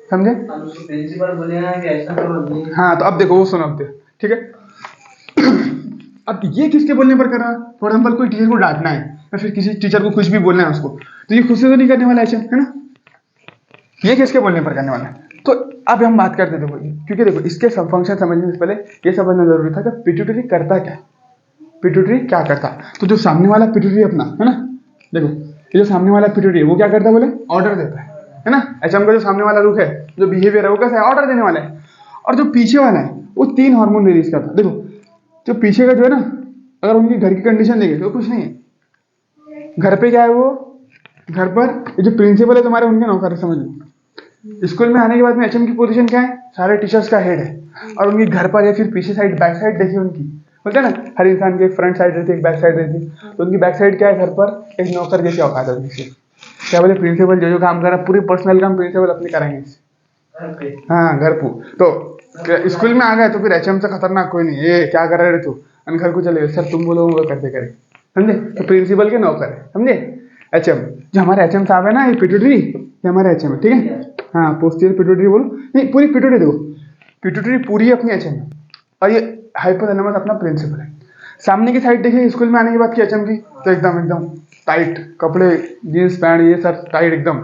समझे। प्रिंसिपल बोलेगा कि ऐसा करो। हाँ तो अब देखो वो सुनो, अब देखो, ठीक है। अब ये किसके बोलने पर कर रहा है, फॉर एग्जाम्पल कोई टीचर को डांटना है या फिर किसी टीचर को कुछ भी बोलना है उसको, तो ये खुद से तो नहीं करने वाला एचएम, है ना, ये किसके बोलने पर करने वाला है। तो अब हम बात करते थे, क्योंकि देखो इसके सब फंक्शन समझने से पहले ये समझना जरूरी था कि पिट्यूटरी करता क्या, पिट्यूटरी क्या करता। तो जो सामने वाला पिट्यूटरी अपना है ना, देखो ये जो सामने वाला पिट्यूटरी है वो क्या करता है, बोले ऑर्डर देता है ना। एचएम का जो सामने वाला रुख है, जो बिहेवियर है, वो कैसा है, ऑर्डर देने वाला है। और जो पीछे वाला है वो 3 हार्मोन रिलीज करता है। देखो जो पीछे का जो है ना, अगर उनकी घर की कंडीशन देखे तो कुछ नहीं है, घर पे क्या है, वो घर पर ये जो प्रिंसिपल है तुम्हारे, उनके नौकर है, समझ लो। स्कूल में आने के बाद में एचएम की पोजीशन क्या है, सारे टीचर्स का हेड है। और उनकी घर पर या फिर पीछे साइड, बैक साइड देखिए उनकी, बोलते हैं ना हर इंसान की एक फ्रंट साइड रहती है, एक बैक साइड रहती है, तो उनकी बैक साइड क्या है, घर पर एक नौकर जैसी औकात है उनकी। क्या बोले, प्रिंसिपल जो जो काम कर रहा है, पूरी पर्सनल काम प्रिंसिपल अपने कराएंगे। हाँ घर पे। तो स्कूल में आ गए तो फिर एचएम से खतरनाक कोई नहीं, ये क्या कर रहे तू, घर को चले गए, सर तुम बोलो वो करते करे, समझे। तो प्रिंसिपल के नौकर है, समझे। एचएम जो हमारे एचएम साहब है ना, ये पिट्यूटरी, ये हमारे एचएम है, ठीक है। हाँ पोस्टीरियर पिट्यूटरी बोलो, नहीं पूरी पिट्यूटरी, देखो पिट्यूटरी पूरी अपनी एचएम है, और ये हाइपोथैलेमस अपना प्रिंसिपल है। सामने की साइड देखिए स्कूल में आने के बाद की एचएम की, तो एकदम एकदम टाइट कपड़े, जीन्स पैंट, ये सब टाइट एकदम,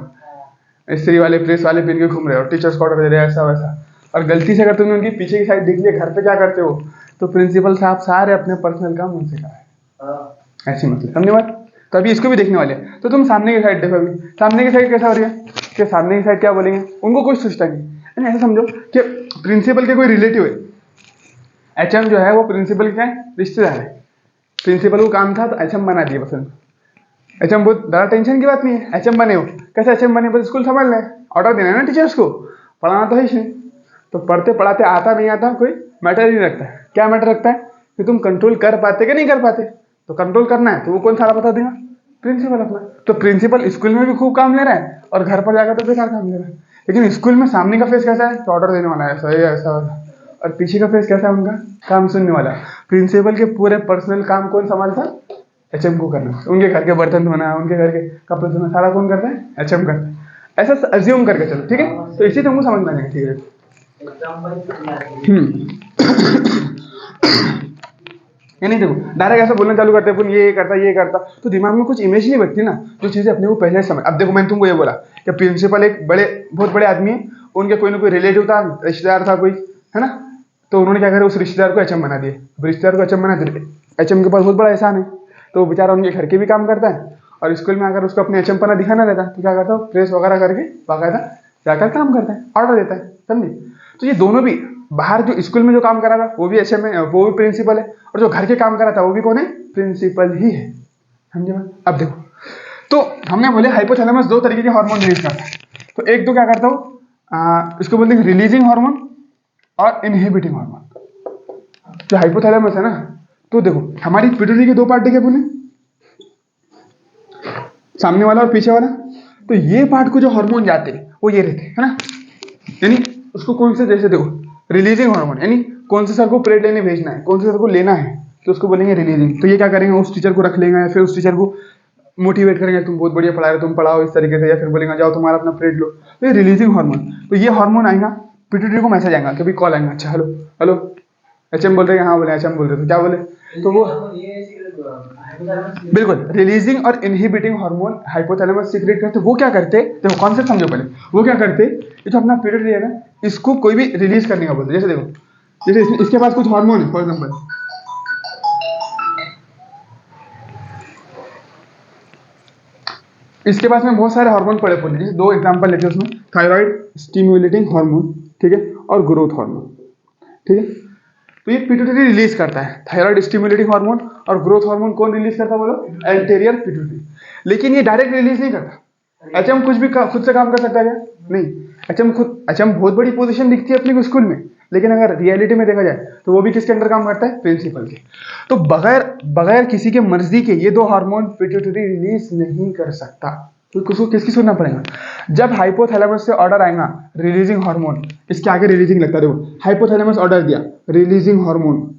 स्त्री वाले प्रेस वाले पहन के घूम रहे हो, टीचर्स को ऑर्डर दे रहे हैं, ऐसा वैसा। और गलती से अगर तुमने उनकी पीछे की साइड देख लिया, घर पे क्या करते हो, तो प्रिंसिपल साहब सारे अपने पर्सनल काम उनसे कराए, ऐसी मतलब, समझे बात। तो अभी इसको भी देखने वाले हैं। तो तुम सामने की साइड देखो, अभी सामने की साइड कैसा हो रही है, कि सामने की साइड क्या बोलेंगे, उनको कुछ सोचता नहीं, ऐसा समझो कि प्रिंसिपल के कोई रिलेटिव है, एचएम जो है वो प्रिंसिपल के रिश्तेदार है, प्रिंसिपल को काम था तो एचएम बना दिया बस। एचएम बहुत ज़्यादा टेंशन की बात नहीं है, एचएम बने हो, कैसे एचएम बने, बस स्कूल संभाल लें, ऑर्डर देना है ना टीचर्स को, पढ़ाना तो है ही नहीं। तो पढ़ते पढ़ाते आता नहीं आता कोई मैटर ही नहीं रखता है, क्या मैटर रखता है कि तुम कंट्रोल कर पाते कि नहीं कर पाते। तो कंट्रोल करना है तो वो कौन सारा बता देगा, प्रिंसिपल अपना। तो प्रिंसिपल स्कूल में भी खूब काम ले रहा है और घर पर जाकर तो बेकार काम ले रहा है। लेकिन स्कूल में सामने का फेस कैसा है, तो ऑर्डर देने वाला है, ऐसा है ऐसा वाला, और पीछे का फेस कैसा है उनका, काम सुनने वाला। प्रिंसिपल के पूरे पर्सनल काम कौन संभालता है, एचएम को करना। उनके घर के बर्तन धोना, उनके घर के कपड़े धोना, सारा कौन करता है, एचएम करता है। ऐसा अज्यूम करके चलो, ठीक है। तो इसी तुमको समझ में आ जाएगा, ठीक है। ये नहीं, देखो डायरेक्ट ऐसा बोलना चालू करते अपन ये करता, तो दिमाग में कुछ इमेज नहीं बैठती ना, जो चीजें अपने को पहले समझ। अब देखो मैंने तुमको ये बोला कि प्रिंसिपल एक बहुत बड़े आदमी है, उनके कोई ना कोई रिलेटिव था, रिश्तेदार था कोई, है ना। तो उन्होंने क्या करा, उस रिश्तेदार को एचएम बना दिए। रिश्तेदार को एचएम बना दिए, एचएम के पास बहुत बड़ा एहसान है, तो बेचारा उनके घर के भी काम करता है और स्कूल में आकर उसको अपने एचएम पना दिखाना रहता है। तो क्या करता है, प्रेस वगैरह करके बाकायदा जाकर काम करता है, ऑर्डर देता है, समझे। तो ये दोनों भी, बाहर जो स्कूल में जो काम करा था वो भी एचएम है, वो भी प्रिंसिपल है, और जो घर के काम करा था वो भी कौन है, प्रिंसिपल ही है, समझे बात। अब देखो, तो हमने बोले हाइपोथैलेमस दो तरीके के हार्मोन रिलीज करता है। तो एक तो क्या करता हूँ, इसको बोलते हैं रिलीजिंग हार्मोन और इनहिबिटिंग हार्मोन। जो हाइपोथैलेमस है ना, तो देखो हमारी पिट्यूटरी के दो पार्ट देखे बोले, सामने वाला और पीछे वाला। तो ये पार्ट को जो हार्मोन जाते हैं वो ये रहते हैं, है ना। यानी उसको कौन से, जैसे देखो रिलीजिंग हार्मोन, यानी कौन से सर को परेड लेने भेजना है, कौन से सर को लेना है, तो उसको बोलेंगे रिलीजिंग। तो ये क्या करेंगे, उस टीचर को रख लेंगे या फिर उस टीचर को मोटिवेट करेंगे, तुम बहुत बढ़िया पढ़ा रहे हो, तुम पढ़ाओ इस तरीके से, या फिर बोलेंगे जाओ तुम्हारा अपना परेड लो। तो ये रिलीजिंग हार्मोन। तो ये हार्मोन आएगा, पिट्यूटरी को मैसेज आएगा, कभी कॉल आएगा, अच्छा हेलो हेलो एचएम बोल रहे हैं, हाँ बोले एचएम बोल रहे, तो क्या बोले, तो वो बिल्कुल रिलीजिंग और इनहिबिटिंग हार्मोन हाइपोथैलेमस सीक्रेट करते। वो क्या करते, देखो कॉन्सेप्ट समझो पहले। वो क्या करते, ये जो अपना पिट्यूटरी है ना, इसको कोई भी रिलीज करने का बोलते। जैसे देखो, जैसे इसके पास कुछ हार्मोन है, फॉर एग्जांपल इसके पास में बहुत सारे हार्मोन पड़े पड़े, जैसे दो एग्जांपल लेते हैं उसमें, थायराइड स्टिमुलेटिंग हार्मोन, ठीक है, और ग्रोथ हार्मोन, ठीक है। तो ये पिट्यूटरी रिलीज करता है, थायराइड स्टिमुलेटिंग हार्मोन और ग्रोथ हार्मोन कौन रिलीज करता है, बोलो एंटेरियर पिट्यूटरी। लेकिन ये डायरेक्ट रिलीज नहीं करता। एचएम कुछ भी खुद से काम कर सकता है क्या, नहीं। एचएम बहुत बड़ी पोजीशन दिखती है अपने को स्कूल में, लेकिन अगर रियलिटी में देखा जाए तो वो भी किसके अंडर काम करता है, प्रिंसिपल के। तो बगैर किसी के मर्जी के ये दो हार्मोन पिट्यूटरी रिलीज नहीं कर सकता। तो उसको किसकी सुनना पड़ेगा, जब हाइपोथैलेमस से ऑर्डर आएगा रिलीजिंग हार्मोन, इसके आगे रिलीजिंग लगता है, देखो हाइपोथैलेमस ऑर्डर दिया releasing hormone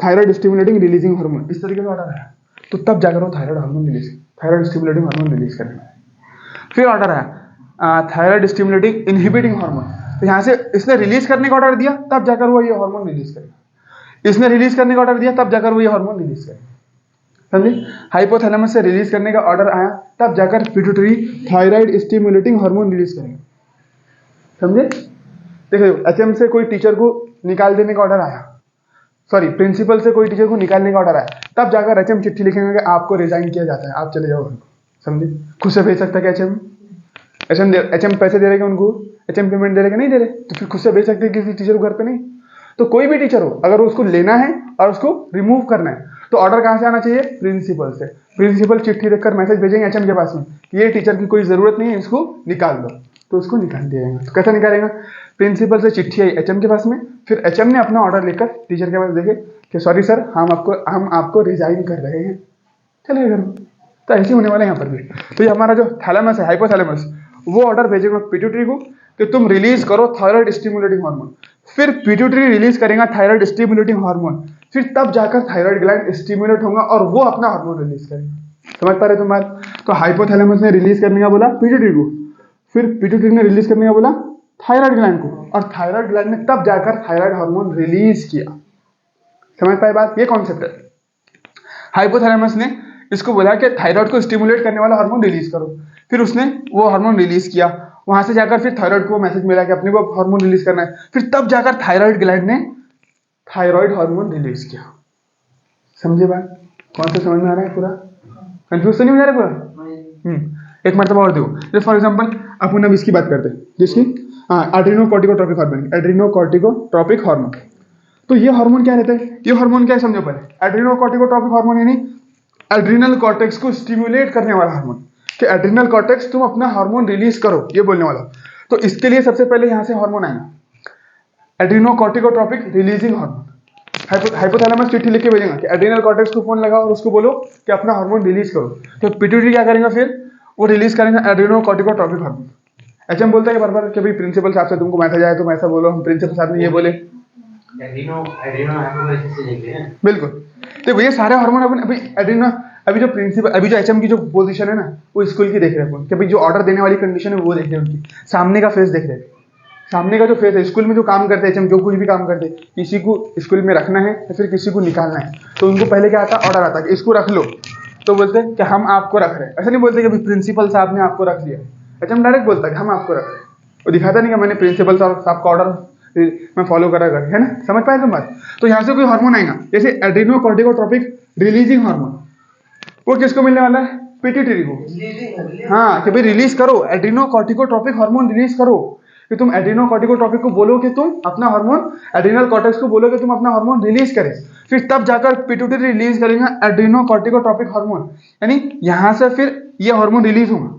thyroid stimulating releasing hormone, इस तरीके से ऑर्डर आया, तो तब जाकर वो थायराइड स्टिमुलेटिंग हार्मोन रिलीज करेगा। फिर ऑर्डर आया थायराइड स्टिमुलेटिंग इनहिबिटिंग हार्मोन, तो यहाँ से इसने रिलीज करने का ऑर्डर दिया, तब जाकर वो ये हार्मोन रिलीज करेगा। इसने रिलीज करने का ऑर्डर दिया, तब जाकर वो ये हार्मोन रिलीज करेगा, समझे। हाइपोथैलेमस से रिलीज करने का ऑर्डर आया, तब जाकर pituitary thyroid stimulating hormone release करेगा, समझे। देखो एचएम से कोई टीचर को निकाल देने का ऑर्डर आया, सॉरी प्रिंसिपल से कोई टीचर को निकालने का ऑर्डर आया, तब जाकर एचएम चिट्ठी लिखेंगे कि आपको रिजाइन किया जाता है, आप चले जाओ घर को, समझे। खुद से भेज सकता है क्या एचएम पैसे दे रहे हैं उनको, एचएम पेमेंट दे रहे नहीं दे रहे, तो फिर खुद से भेज सकते हैं किसी टीचर को घर पे, नहीं। तो कोई भी टीचर हो, अगर उसको लेना है और उसको रिमूव करना है, तो ऑर्डर कहाँ से आना चाहिए, प्रिंसिपल से। प्रिंसिपल चिट्ठी देखकर मैसेज भेजेंगे एचएम के पास में कि ये टीचर की कोई जरूरत नहीं है, इसको निकाल दो, तो उसको निकाल दिया जाएगा। तो कैसे निकालेगा, प्रिंसिपल से चिट्ठी आई एचएम के पास में, फिर एचएम ने अपना ऑर्डर लेकर टीचर के पास देखे कि सॉरी सर हम आपको रिजाइन कर रहे हैं, चले घर में। तो ऐसे होने वाला है यहाँ पर भी। तो ये हमारा जो थैलेमस है हाइपोथैलेमस, वो ऑर्डर भेजेगा पिट्यूटरी को कि तुम रिलीज करो थायराइड स्टिमुलेटिंग हार्मोन। फिर पिट्यूटरी रिलीज करेगा थायराइड स्टिमुलेटिंग हार्मोन, फिर तब जाकर थायराइड ग्लैंड स्टिमुलेट होगा और वो अपना हार्मोन रिलीज करेगा। समझ पा रहे तुम बात। तो हाइपोथैलेमस ने रिलीज करने का बोला पिट्यूटरी को, फिर पिट्यूटरी ने रिलीज करने का बोला थायराइड ग्लैंड को, और थायराइड ग्लैंड ने तब जाकर थायराइड हार्मोन रिलीज किया। समझ पाए बात, ये कॉन्सेप्ट है। हाइपोथैलेमस ने इसको बोला कि थायराइड को स्टिमुलेट करने वाला हार्मोन रिलीज करो, फिर उसने वो हार्मोन रिलीज किया, वहां से जाकर फिर थायराइड को मैसेज मिला कि अपने को हार्मोन रिलीज करना है, फिर तब जाकर थायराइड ग्लैंड ने थायराइड हार्मोन रिलीज किया। समझे बात, कौन सा समझ में आ रहा है, पूरा कंफ्यूज तो नहीं हो जा रहा पूरा। एक मरतबा और देखो, जैसे फॉर एग्जांपल अपन अब इसकी बात करते हैं, जिसकी एड्रेनोकॉर्टिकोट्रोपिक हार्मोन, एड्रेनोकॉर्टिकोट्रोपिक हार्मोन। तो ये हार्मोन क्या रहता है, ये हार्मोन क्या है समझो पहले। एड्रेनोकॉर्टिकोट्रोपिक हार्मोन यानी एड्रिनल कॉर्टेक्स को स्टिमुलेट करने वाला हार्मोन, कि एड्रिनल कॉर्टेक्स तुम अपना हार्मोन रिलीज करो, ये बोलने वाला। तो इसके लिए सबसे पहले यहां से हार्मोन आएगा एड्रेनोकॉर्टिकोट्रोपिक रिलीजिंग हार्मोन, हाइपोथैलेमस चिट्ठी लिख के भेजेगा कि एड्रिनल कॉर्टेक्स को फोन लगाओ और उसको बोलो कि अपना हार्मोन रिलीज करो। तो पिट्यूटरी क्या करेगा फिर, वो रिलीज करेगा एड्रिनोकॉर्टिकोट्रॉपिक हार्मोन। एचएम बोलता है कि बार-बार कि भाई प्रिंसिपल साहब से तुमको मैसेज आया तो ऐसा बोलो, हम प्रिंसिपल साहब ने ये बोले। बिल्कुल। तो ये सारे हार्मोन अपन अभी जो प्रिंसिपल, अभी जो एचएम की जो पोजीशन है ना, वो स्कूल की देख रहे हैं कि भाई जो ऑर्डर देने वाली कंडीशन है वो देख रहे हैं, उनकी सामने का फेस देख रहे हैं। सामने का जो फेस है, स्कूल में जो काम करते हैं एचएम, जो कुछ भी काम करते हैं, किसी को स्कूल में रखना है या फिर किसी को निकालना है, तो उनको पहले क्या आता है, ऑर्डर आता है कि इसको रख लो। तो बोलते हैं कि हम आपको रख रहे हैं। ऐसा नहीं बोलते कि भाई प्रिंसिपल साहब ने आपको रख लिया। एचएम डायरेक्ट बोलता है कि हम आपको रख रहे हैं। वो दिखाता नहीं कि मैंने प्रिंसिपल साहब का ऑर्डर मैं फॉलो करा कर, है ना। समझ पाए तुम बात। तो यहाँ से कोई हार्मोन आएगा जैसे एड्रिनोकॉर्टिकोट्रॉपिक रिलीजिंग हार्मोन, वो किसको मिलने वाला है, पिट्यूटरी को। हाँ कि भाई रिलीज करो, एड्रिनोकॉर्टिकोट्रॉपिक हार्मोन रिलीज करो। कि तुम एड्रिनोकॉर्टिकोट्रॉपिक को बोलो कि तुम अपना हार्मोन, एड्रिनल कॉर्टेक्स को बोलो कि तुम अपना हार्मोन रिलीज करें, फिर तब जाकर पिट्यूटरी रिलीज करेगा एड्रिनोकॉर्टिकोट्रॉपिक हार्मोन। यानी यहाँ से फिर ये हार्मोन रिलीज होगा,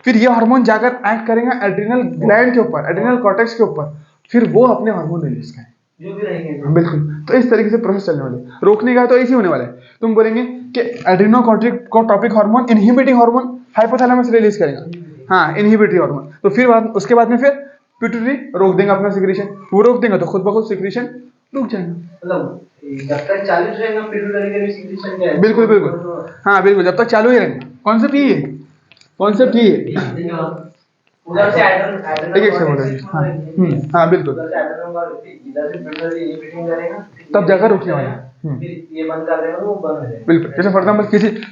फिर ये हार्मोन जाकर एक्ट करेगा एड्रिनल ग्लैंड के ऊपर, एड्रिनल कॉर्टेक्स के ऊपर, फिर वो अपने हार्मोन रिलीज करें। जो भी रहेंगे बिल्कुल। तो इस तरीके से प्रोसेस चलने वाली है। रोकने का तो इसी होने वाला है, तुम बोलेंगे कि adrenocortic hormone inhibiting hormone hypothalamus release करेगा, हाँ इनहिबिटरी हार्मोन। तो फिर उसके बाद में फिर पिट्यूटरी रोक देगा अपना सिक्रीशन। वो रोक देगा तो खुद ब खुद सिक्रीशन रुक जाएगा। मतलब जब तक चालू रहेगा पिट्यूटरी का भी सिक्रीशन क्या है। बिल्कुल बिल्कुल, हाँ बिल्कुल, जब तक चालू ही रहेगा। कॉन्सेप्ट यही है, कॉन्सेप्ट यही है। उधर से एड्रेनल एक से बोल रहे हैं। हाँ बिल्कुल, उधर से एड्रेनल और इधर से पिट्यूटरी इनहिबिटिंग करेगा, तब जाकर रुकने वाला है। फिर ये बंद कर देगा, वो बंद हो जाएगा। बिल्कुल। जैसे फॉर एग्जांपल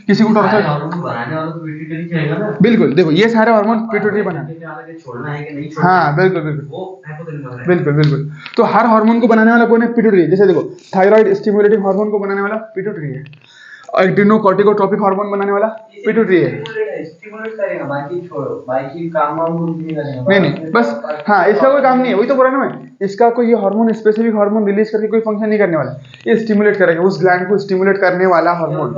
किसी को टॉर्चर बनाने वाला तो पिट्यूटरी चाहिए ना। बिल्कुल, देखो ये सारे हार्मोन पिट्यूटरी बनाने, छोड़ना है कि नहीं छोड़ना, हाँ बिल्कुल बिल्कुल, वो हाइपोथैलेमस बिल्कुल बिल्कुल। तो हर हार्मोन को बनाने वाला कौन है, पिट्यूटरी। जैसे देखो थायराइड स्टिमुलेटिंग हार्मोन को बनाने वाला पिट्यूटरी है, एड्रिनोकॉर्टिकोट्रॉपिक हार्मोन बनाने वाला पिट्यूटरी है। स्टिमुलेट करेगा, बाकी छोड़ो, बाकी काम वाम कुछ नहीं करेगा। नहीं बस, हाँ इसका कोई काम नहीं है, वही तो बोला ना मैं, इसका कोई ये हार्मोन स्पेसिफिक हार्मोन रिलीज करके कोई फंक्शन नहीं करने वाला, ये स्टिमुलेट करेगा, उस ग्लैंड को स्टिमुलेट करने वाला हार्मोन।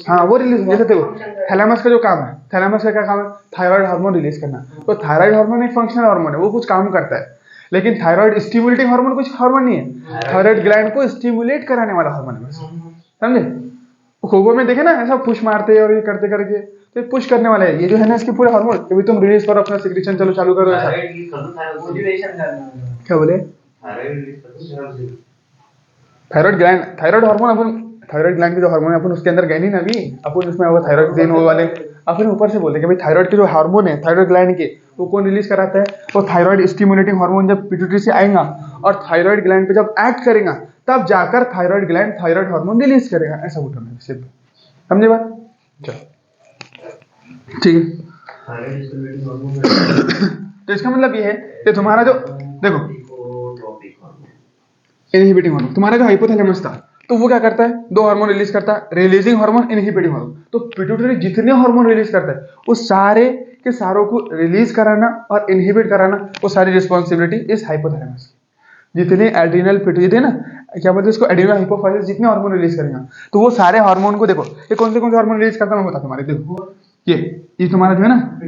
हाँ वो रिलीज, जैसे देखो थैलेमस का जो काम है, थैलेमस का क्या काम है, थायराइड हार्मोन रिलीज करना। तो थायराइड हार्मोन एक फंक्शनल हार्मोन है, वो कुछ काम करता है, लेकिन थायराइड स्टिमुलेटिंग हार्मोन कुछ हार्मोन नहीं है, थायराइड ग्लैंड को स्टिमुलेट कराने वाला हार्मोन है बस। समझे। खोगो में देखे ना, ऐसा पुश मारते हैं और ये करते करके, तो ये पुश करने वाला है। ये जो है ना इसके पूरे हार्मोन, कभी तुम रिलीज करो अपना सिक्रीशन, चलो चालू करो ऐसा। क्या बोले, थायराइड ग्लैंड, थायराइड हार्मोन अपन, थायराइड ग्लैंड के जो हार्मोन है अपन उसके अंदर गए नहीं ना अभी, अपन उसमें वो थायराइड ग्लैंड वो वाले अपन ऊपर से बोलते हैं कि भाई थायराइड के जो हार्मोन है थायराइड ग्लैंड के, वो कौन रिलीज कराता है, वो थायराइड स्टिमुलेटिंग हार्मोन जब पिट्यूटरी से आएगा और थायराइड ग्लैंड पे जब एक्ट करेगा, तब जाकर thyroid gland thyroid hormone release करेगा। ऐसा बोलना है सिर्फ, समझे बात। चलो ठीक है। तो इसका मतलब ये है कि तुम्हारा जो देखो इनहिबिटिंग हार्मोन, तुम्हारा जो हाइपोथैलेमस था, तो वो क्या करता है, दो हार्मोन रिलीज करता है, रिलीजिंग हार्मोन, इनहिबिटिंग हार्मोन। तो पिट्यूटरी जितने हार्मोन रिलीज करता है, उस सारे के सारों को रिलीज कराना और इनहिबिट कराना, वो सारी रिस्पॉन्सिबिलिटी इस हाइपोथैलेमस की। जितने एड्रिनल पिट्यूटरी ना, क्या बोलते हैं इसको, एड्रिनल हाइपोफाइसिस, जितने हार्मोन रिलीज करेगा, तो वो सारे हार्मोन को देखो, ये कौन से हार्मोन रिलीज करता है मैं बता तुम्हारे, देखो ये तुम्हारा जो है ना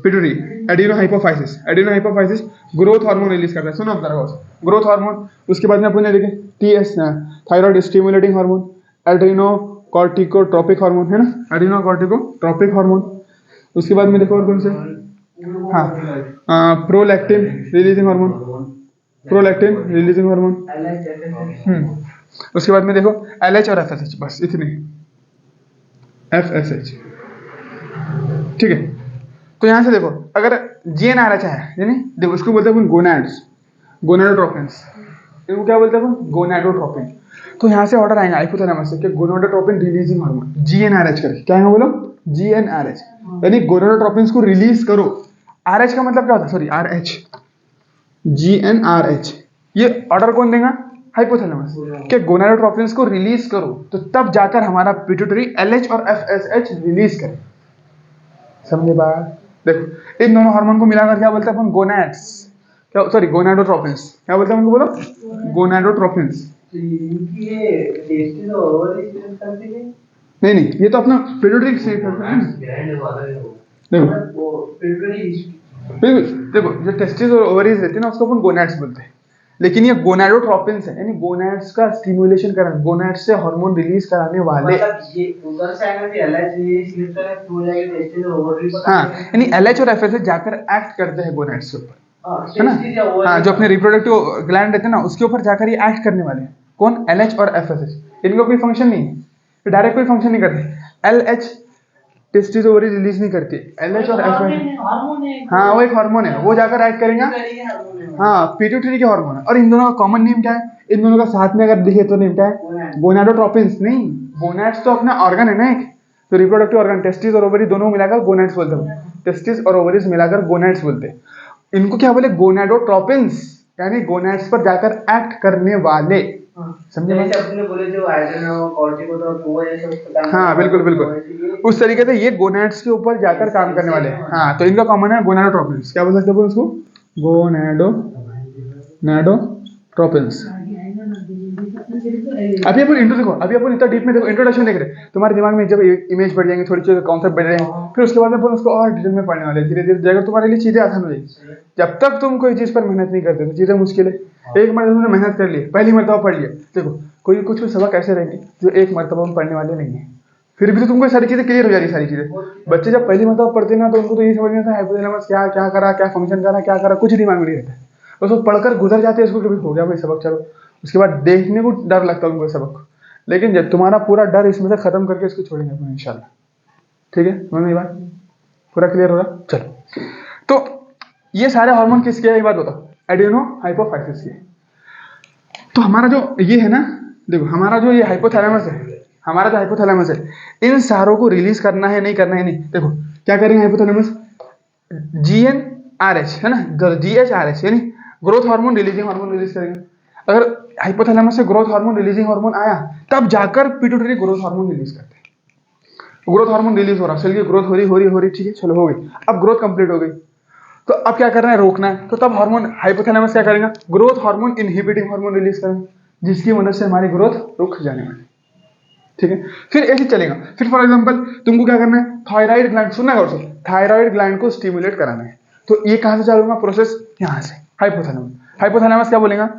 pituitary, adenohypophysis, adenohypophysis growth hormone release करता है। सुनो अब जरा, ग्रोथ हार्मोन, उसके बाद में अपन ने देखे TS, thyroid stimulating hormone, adrenocorticotropic hormone, है ना, एड्रिनोकॉर्टिकोट्रॉपिक हार्मोन। उसके बाद में देखो और कौन से, हाँ prolactin releasing hormone, prolactin releasing hormone. उसके बाद में देखो एलएच और एफएसएच, बस इतने, एफएसएच, ठीक है। तो यहां से देखो, अगर जीएनआरएच है, यानी देखो उसको बोलते हैं गोनैड्स, गोनाडोट्रोपिन्स, इनको क्या बोलते हैं गोनाडोट्रोपिन। तो यहाँ से ऑर्डर आएगा हाइपोथैलेमस से कि गोनाडोट्रोपिन रिलीजिंग हार्मोन, जीएनआरएच करके, क्या है बोलो, जीएनआरएच, यानी गोनाडोट्रोपिन्स को रिलीज करो। आरएच का मतलब क्या होता है, सॉरी आरएच, जीएनआरएच, ये ऑर्डर कौन देगा, हाइपोथैलेमस, कि गोनाडोट्रोपिन्स को रिलीज करो, तो तब जाकर हमारा पिट्यूटरी एलएच और एफएसएच रिलीज करे। समझे बात। देखो इन दोनों हार्मोन को मिलाकर क्या बोलते हैं अपन, गोनैड्स, क्या, सॉरी गोनाडोट्रोपिन्स, क्या बोलते हैं उनको, बोलो गोनाडोट्रोपिन्स। नहीं ये तो अपना पिट्यूटरी से करते हैं। देखो जो टेस्टिस और ओवरीज रहती है ना, उसको अपन गोनैड्स बोलते हैं, लेकिन ये गोनाडोट्रोपिन्स है, यानी गोनाड्स का स्टिमुलेशन कराने, गोनाड्स से हार्मोन रिलीज कराने वाले। मतलब ये उधर से आएगा कि LH ये स्लिप है टू जाएगा टेस्टिस और ओवरी पर। हाँ, यानी LH और FSH जाकर एक्ट करते हैं गोनाड्स के ऊपर, है ना। टेस्टिस या ओवरी। हाँ, जो अपने रिप्रोडक्टिव ग्लैंड रहते हैं ना, उसके ऊपर जाकर ये एक्ट करने वाले हैं। कौन? LH और FSH। इनका कोई फंक्शन नहीं है, डायरेक्ट कोई फंक्शन नहीं करते। LH टेस्टिस ओवरी रिलीज नहीं करती, LH और FSH। हार्मोन है। हाँ, वो एक हार्मोन है, वो जाकर एक्ट करेगा। हाँ, पिट्यूटरी के हार्मोन है। और इन दोनों का कॉमन नेम क्या है? इन दोनों का साथ में अगर दिखे तो नेम क्या है? गोनाडोट्रोपिन्स। नहीं, गोनाड्स तो अपना ऑर्गन है ना एक, तो रिप्रोडक्टिव ऑर्गन टेस्टिस और ओवरी दोनों मिलाकर गोनाड्स बोलते हैं। टेस्टिस और ओवरीज मिलाकर गोनाड्स बोलते हैं। इनको क्या बोले? गोनाडोट्रोपिन्स, यानी गोनाड्स पर जाकर एक्ट करने वाले। समझे? जैसे अपने बोले जो आइडन कॉर्टिकोट्रोपिन वो ऐसे उस पे काम। हाँ, बिल्कुल बिल्कुल उस तरीके से ये गोनाड्स के ऊपर जाकर काम करने वाले हैं। हाँ, तो इनका कॉमन है गोनाडोट्रोपिन्स। क्या बोल सकते हो उसको? गोनाडोट्रोपिन्स। अभी अपन इंट्रो देखो, अभी अपन इतना डीप में देखो, इंट्रोडक्शन देख रहे हैं, तुम्हारे दिमाग में जब इमेज बढ़ जाएंगे, थोड़ी चीजें कॉन्सेप्ट बढ़ जाएंगे, फिर उसके बाद में अपन उसको और डिटेल में पढ़ने वाले, धीरे धीरे जाकर तुम्हारे लिए चीजें आसान हो जाएगी। जब तक तुम कोई चीज पर मेहनत नहीं करते तो चीजें मुश्किल है। एक मरतबा तुमने मेहनत कर ली, पहली मरतबा पढ़ लिया, देखो कोई कुछ सबक ऐसे रहेंगे जो एक मरतबा में पढ़ने वाले नहीं है, फिर भी तो तुमको सारी चीजें क्लियर हो जा रही, सारी चीजें। बच्चे जब पहली मरतबा पढ़ते ना, तो उनको तो ये समझ नहीं आता हाइपोथैलेमस क्या क्या करा, क्या फंक्शन करा, क्या करा, कुछ दिमाग में नहीं रहता है। बस वो पढ़कर गुजर जाते हैं, इसको कभी हो गया भाई सबक, चलो। उसके बाद देखने को डर लगता है उनको सबक, लेकिन जब तुम्हारा पूरा डर इसमें से खत्म करके इसको छोड़ेंगे अपन इंशाल्लाह। ठीक है, समझ में ये बात? पूरा क्लियर हो रहा? चलो, तो ये सारे हार्मोन किसके है ये बात बताओ? एडिनो हाइपोफाइसिस के। तो हमारा जो ये है ना, देखो हमारा जो ये हाइपोथैलेमस है, हमारा जो हाइपोथैलेमस है, इन सारों को रिलीज करना है नहीं करना है नहीं। देखो क्या करेंगे हाइपोथैलेमस? GnRH है ना, GHRH यानी growth hormone releasing hormone release करेंगे। अगर हाइपोथैलेमस से ग्रोथ हार्मोन रिलीजिंग हार्मोन आया, तब जाकर पिट्यूटरी ग्रोथ हार्मोन रिलीज करते हैं। ग्रोथ हार्मोन रिलीज हो रहा, सेल की ग्रोथ हो रही, ठीक है, चलो हो गई। अब ग्रोथ कंप्लीट हो गई, तो अब क्या करना है? रोकना है। तो तब हार्मोन हाइपोथैलेमस क्या करेगा? Growth hormone inhibiting hormone release करेंगे, जिसकी मदद से हमारी ग्रोथ रुक जाने वाली। ठीक है, फिर ऐसे चलेगा। फिर फॉर एग्जांपल तुमको क्या करना है? थायराइड ग्लैंड, सुनना गौर से, थायराइड ग्लैंड को स्टिमुलेट कराना है। तो ये कहां से चालू होगा प्रोसेस? यहां से, हाइपोथैलेमस। हाइपोथैलेमस क्या बोलेगा?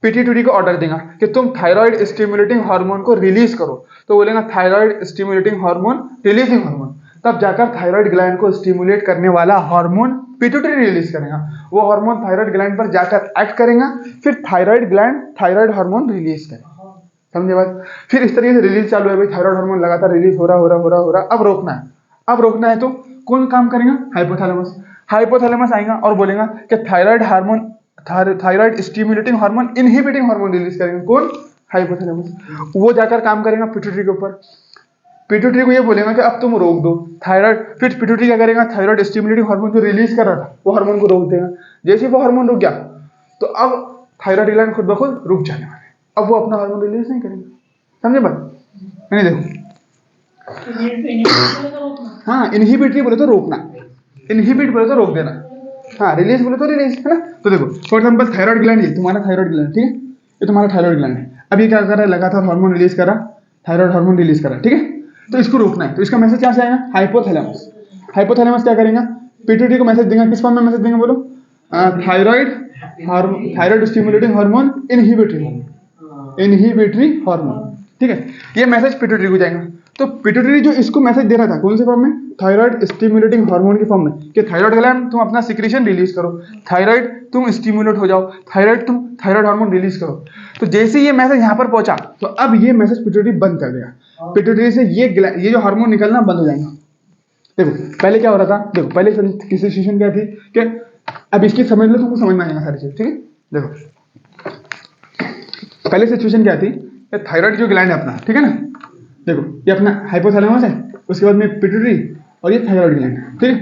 पिट्यूटरी को ऑर्डर देगा कि तुम थायराइड स्टिमुलेटिंग हार्मोन को रिलीज करो, तो बोलेगा thyroid stimulating hormone releasing hormone. तब जाकर थायराइड ग्लैंड को स्टिमुलेट करने वाला हार्मोन पिट्यूटरी रिलीज करेगा, वो हार्मोन थायराइड ग्लैंड पर जाकर एक्ट करेगा, फिर thyroid gland thyroid hormone release करेगा। समझे बात? फिर इस तरीके से रिलीज चालू है भाई, थायराइड हार्मोन लगातार रिलीज हो रहा। अब रोकना है, अब रोकना है तो कौन काम करेगा? हाइपोथैलेमस। हाइपोथैलेमस आएगा और बोलेगा कि thyroid hormone, thyroid stimulating hormone inhibiting hormone release करेंगे। कौन? हाइपोथैलेमस। वो जाकर काम करेगा पिट्यूटरी के ऊपर। पिट्यूटरी को ये बोलेगा कि अब तुम रोक दो थायराइड। फिर पिट्यूटरी क्या करेगा? थायराइड स्टिमुलेटिंग हार्मोन जो रिलीज कर रहा था वो हार्मोन को रोक देगा। जैसे वो हार्मोन रुक गया, तो अब थायराइड ग्लैंड खुद ब खुद रुक जाने वाले, अब वो अपना हार्मोन रिलीज नहीं करेंगे। समझे बात? नहीं, देखो हाँ, इनहिबिटरी बोले तो रोकना, इनहिबिट बोले तो रोक देना, हाँ, रिलीज बोले तो रिलीज, है ना। तो देखो फॉर एग्जांपल थायराइड ग्लैंड, ये तुम्हारा थायराइड ग्लैंड, ठीक है, ये तुम्हारा थायराइड ग्लैंड है। अब ये क्या कर रहा है? लगातार हार्मोन रिलीज कर रहा, थायराइड हार्मोन रिलीज कर रहा, ठीक है। तो इसको रोकना है, तो इसका मैसेज क्या से आएगा? हाइपोथैलेमस। हाइपोथैलेमस क्या करेगा? पिट्यूटरी को मैसेज देगा, किस फॉर्म में मैसेज देंगे बोलो? Thyroid stimulating hormone inhibitory hormone, ठीक है। ये मैसेज पिट्यूटरी को जाएगा। तो पिट्यूटरी जो इसको मैसेज दे रहा था कौन से फॉर्म में? थायराइड स्टिमुलेटिंग हार्मोन के फॉर्म में, कि थायराइड ग्लैंड तुम अपना सिक्रीशन रिलीज करो, थायराइड तुम स्टिमुलेट हो जाओ, थायराइड तुम थायराइड हार्मोन रिलीज करो। तो जैसे ये मैसेज यहाँ पर पहुंचा, तो अब ये मैसेज पिट्यूटरी बंद कर देगा। पिट्यूटरी से ये जो हार्मोन निकलना बंद हो जाएगा। देखो पहले क्या हो रहा था, देखो पहले की सिचुएशन क्या थी कि अब इसकी समझ लो, तुमको समझ में आएगा सारी चीज, ठीक है। देखो पहले सिचुएशन क्या थी, थायराइड जो ग्लैंड है अपना, ठीक है ना, देखो ये अपना हाइपोथैलेमस है, उसके बाद में पिट्यूटरी और ये थायराइड ग्लैंड, ठीक है।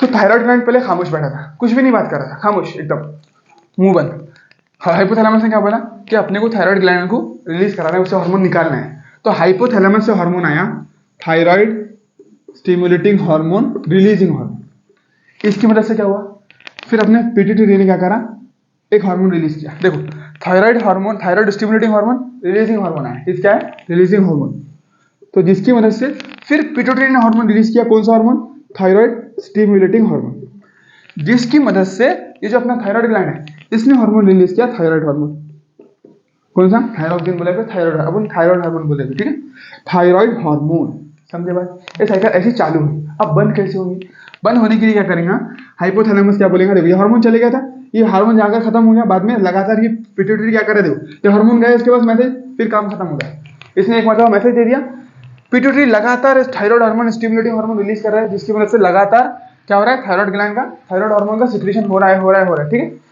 तो थायराइड ग्लैंड पहले खामोश बैठा था, कुछ भी नहीं बात कर रहा था, खामोश एकदम, मुंह बंद। हाइपोथैलेमस ने क्या बोला कि अपने को थायराइड ग्लैंड को रिलीज कराना है, उससे हार्मोन निकालना है। तो हाइपोथैलेमस से हार्मोन आया thyroid stimulating hormone releasing hormone. इसकी मदद से क्या हुआ? फिर अपने पिट्यूटरी ने क्या करा? एक हार्मोन रिलीज किया। देखो thyroid hormone, thyroid stimulating hormone releasing hormone आया, इसका है रिलीजिंग हार्मोन। तो जिसकी मदद से फिर पिट्यूटरी ने हार्मोन रिलीज किया, कौन सा हार्मोन? Thyroid stimulating hormone. जिसकी मदद से ये जो अपना थायराइड ग्लैंड है, इसने हार्मोन रिलीज किया, थायराइड हार्मोन। कौन सा? थायरोक्सिन बोलेगा, थायराइड, अपन थायराइड हार्मोन बोलेंगे, ठीक है। थायराइड हार्मोन, समझे बात? ये साइकिल ऐसी चालू हुई। अब बंद कैसे होगी? बंद होने के लिए क्या करेंगे? हाइपोथैलेमस क्या बोलेगा, देखो ये हार्मोन चले गया था, ये हार्मोन जाकर खत्म हो गया, बाद में लगातार ये पिट्यूटरी क्या करे, देखो ये हार्मोन गया, इसके पास मैसेज, फिर काम खत्म हो गया। इसने एक मतलब मैसेज दे दिया, पिट्यूटरी लगातार thyroid hormone, stimulating hormone release कर रहा है, जिसकी वजह से लगातार क्या हो रहा है, थायराइड ग्लैंड का थायराइड हार्मोन का सिक्रीशन हो रहा है, ठीक है।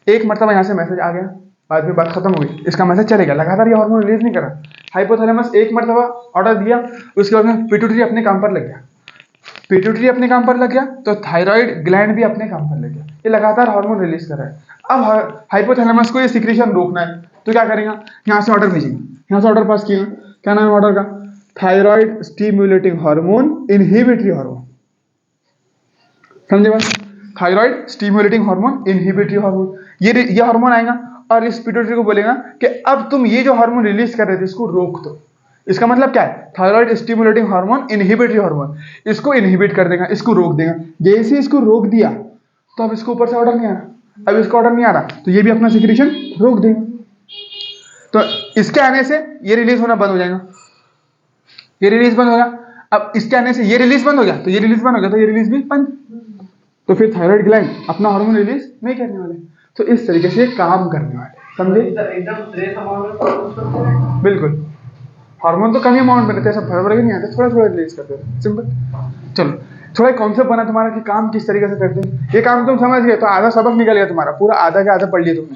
एक मतलब यहाँ से मैसेज आ गया, बाद में बात खत्म हो गई, इसका मैसेज चलेगा, लगातार ये हार्मोन रिलीज नहीं कर रहा। हाइपोथैलेमस एक मरतबा ऑर्डर दिया, उसके बाद में पिट्यूटरी अपने काम पर लग गया, पिट्यूटरी अपने काम पर लग गया तो थायराइड ग्लैंड भी अपने काम पर लग गया, ये लगातार हार्मोन रिलीज कर रहा है। अब हाइपोथैलेमस को ये सिक्रीशन रोकना है, तो क्या करेगा, यहाँ से ऑर्डर भेजेंगे, यहाँ से ऑर्डर पास किया, क्या नाम है ऑर्डर का, thyroid stimulating hormone inhibitory hormone, समझे बात? Thyroid stimulating hormone inhibitory hormone, ये हार्मोन आएगा और इस पिट्यूटरी को बोलेगा कि अब तुम ये जो हार्मोन रिलीज कर रहे थे इसको रोक दो। इसका मतलब क्या है, thyroid stimulating hormone inhibitory hormone, इसको इनहिबिट कर देगा, इसको रोक देगा। जैसे इसको रोक दिया तो अब इसको ऊपर से ऑर्डर नहीं आ रहा, अब इसको ऑर्डर नहीं आ रहा तो ये भी अपना सिक्रीशन रोक देगा, तो इसके आने से ये रिलीज होना बंद हो जाएगा, ये रिलीज बंद होगा। अब इसके आने से ये रिलीज बंद हो गया तो ये रिलीज बंद हो गया, तो ये रिलीज भी बंद, तो फिर थायराइड ग्लैंड अपना हार्मोन रिलीज नहीं करने वाले। तो इस तरीके से काम करने वाले, समझे? एकदम ट्रेस अमाउंट में बिल्कुल, हार्मोन तो कम ही अमाउंट में रहते हैं, सब भर भर के नहीं आते, थोड़ा थोड़ा रिलीज करते हैं, सिंपल। चलो थोड़ा कॉन्सेप्ट बना तुम्हारा कि काम किस तरीके से करते हैं, ये काम तुम समझ गए तो आधा सबक निकल गया तुम्हारा, पूरा आधा के आधा पढ़ लिए तुमने,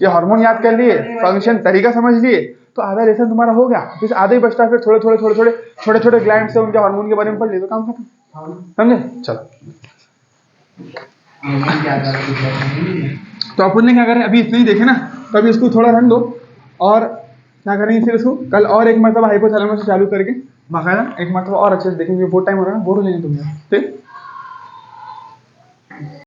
ये हार्मोन याद कर लिए, फंक्शन तरीका समझ लिए, तो आधा लेसन तुम्हारा हो गया, फिर आधा ही बचता है, फिर छोटे छोटे ग्लैंड से उनके हार्मोन के बारे में पढ़ लिए तो काम खत्म, समझे? चलो तो अपन ने क्या करें, अभी इतने ही देखे ना, तो अभी इसको थोड़ा रन दो, और क्या करेंगे फिर इसको कल और एक मतलब हाइपोथैलेमस से चालू करके बाकायदा एक मतलब और अच्छे से देखेंगे, बहुत टाइम हो रहा है ना, बोर हो जाएंगे तुम, ठीक।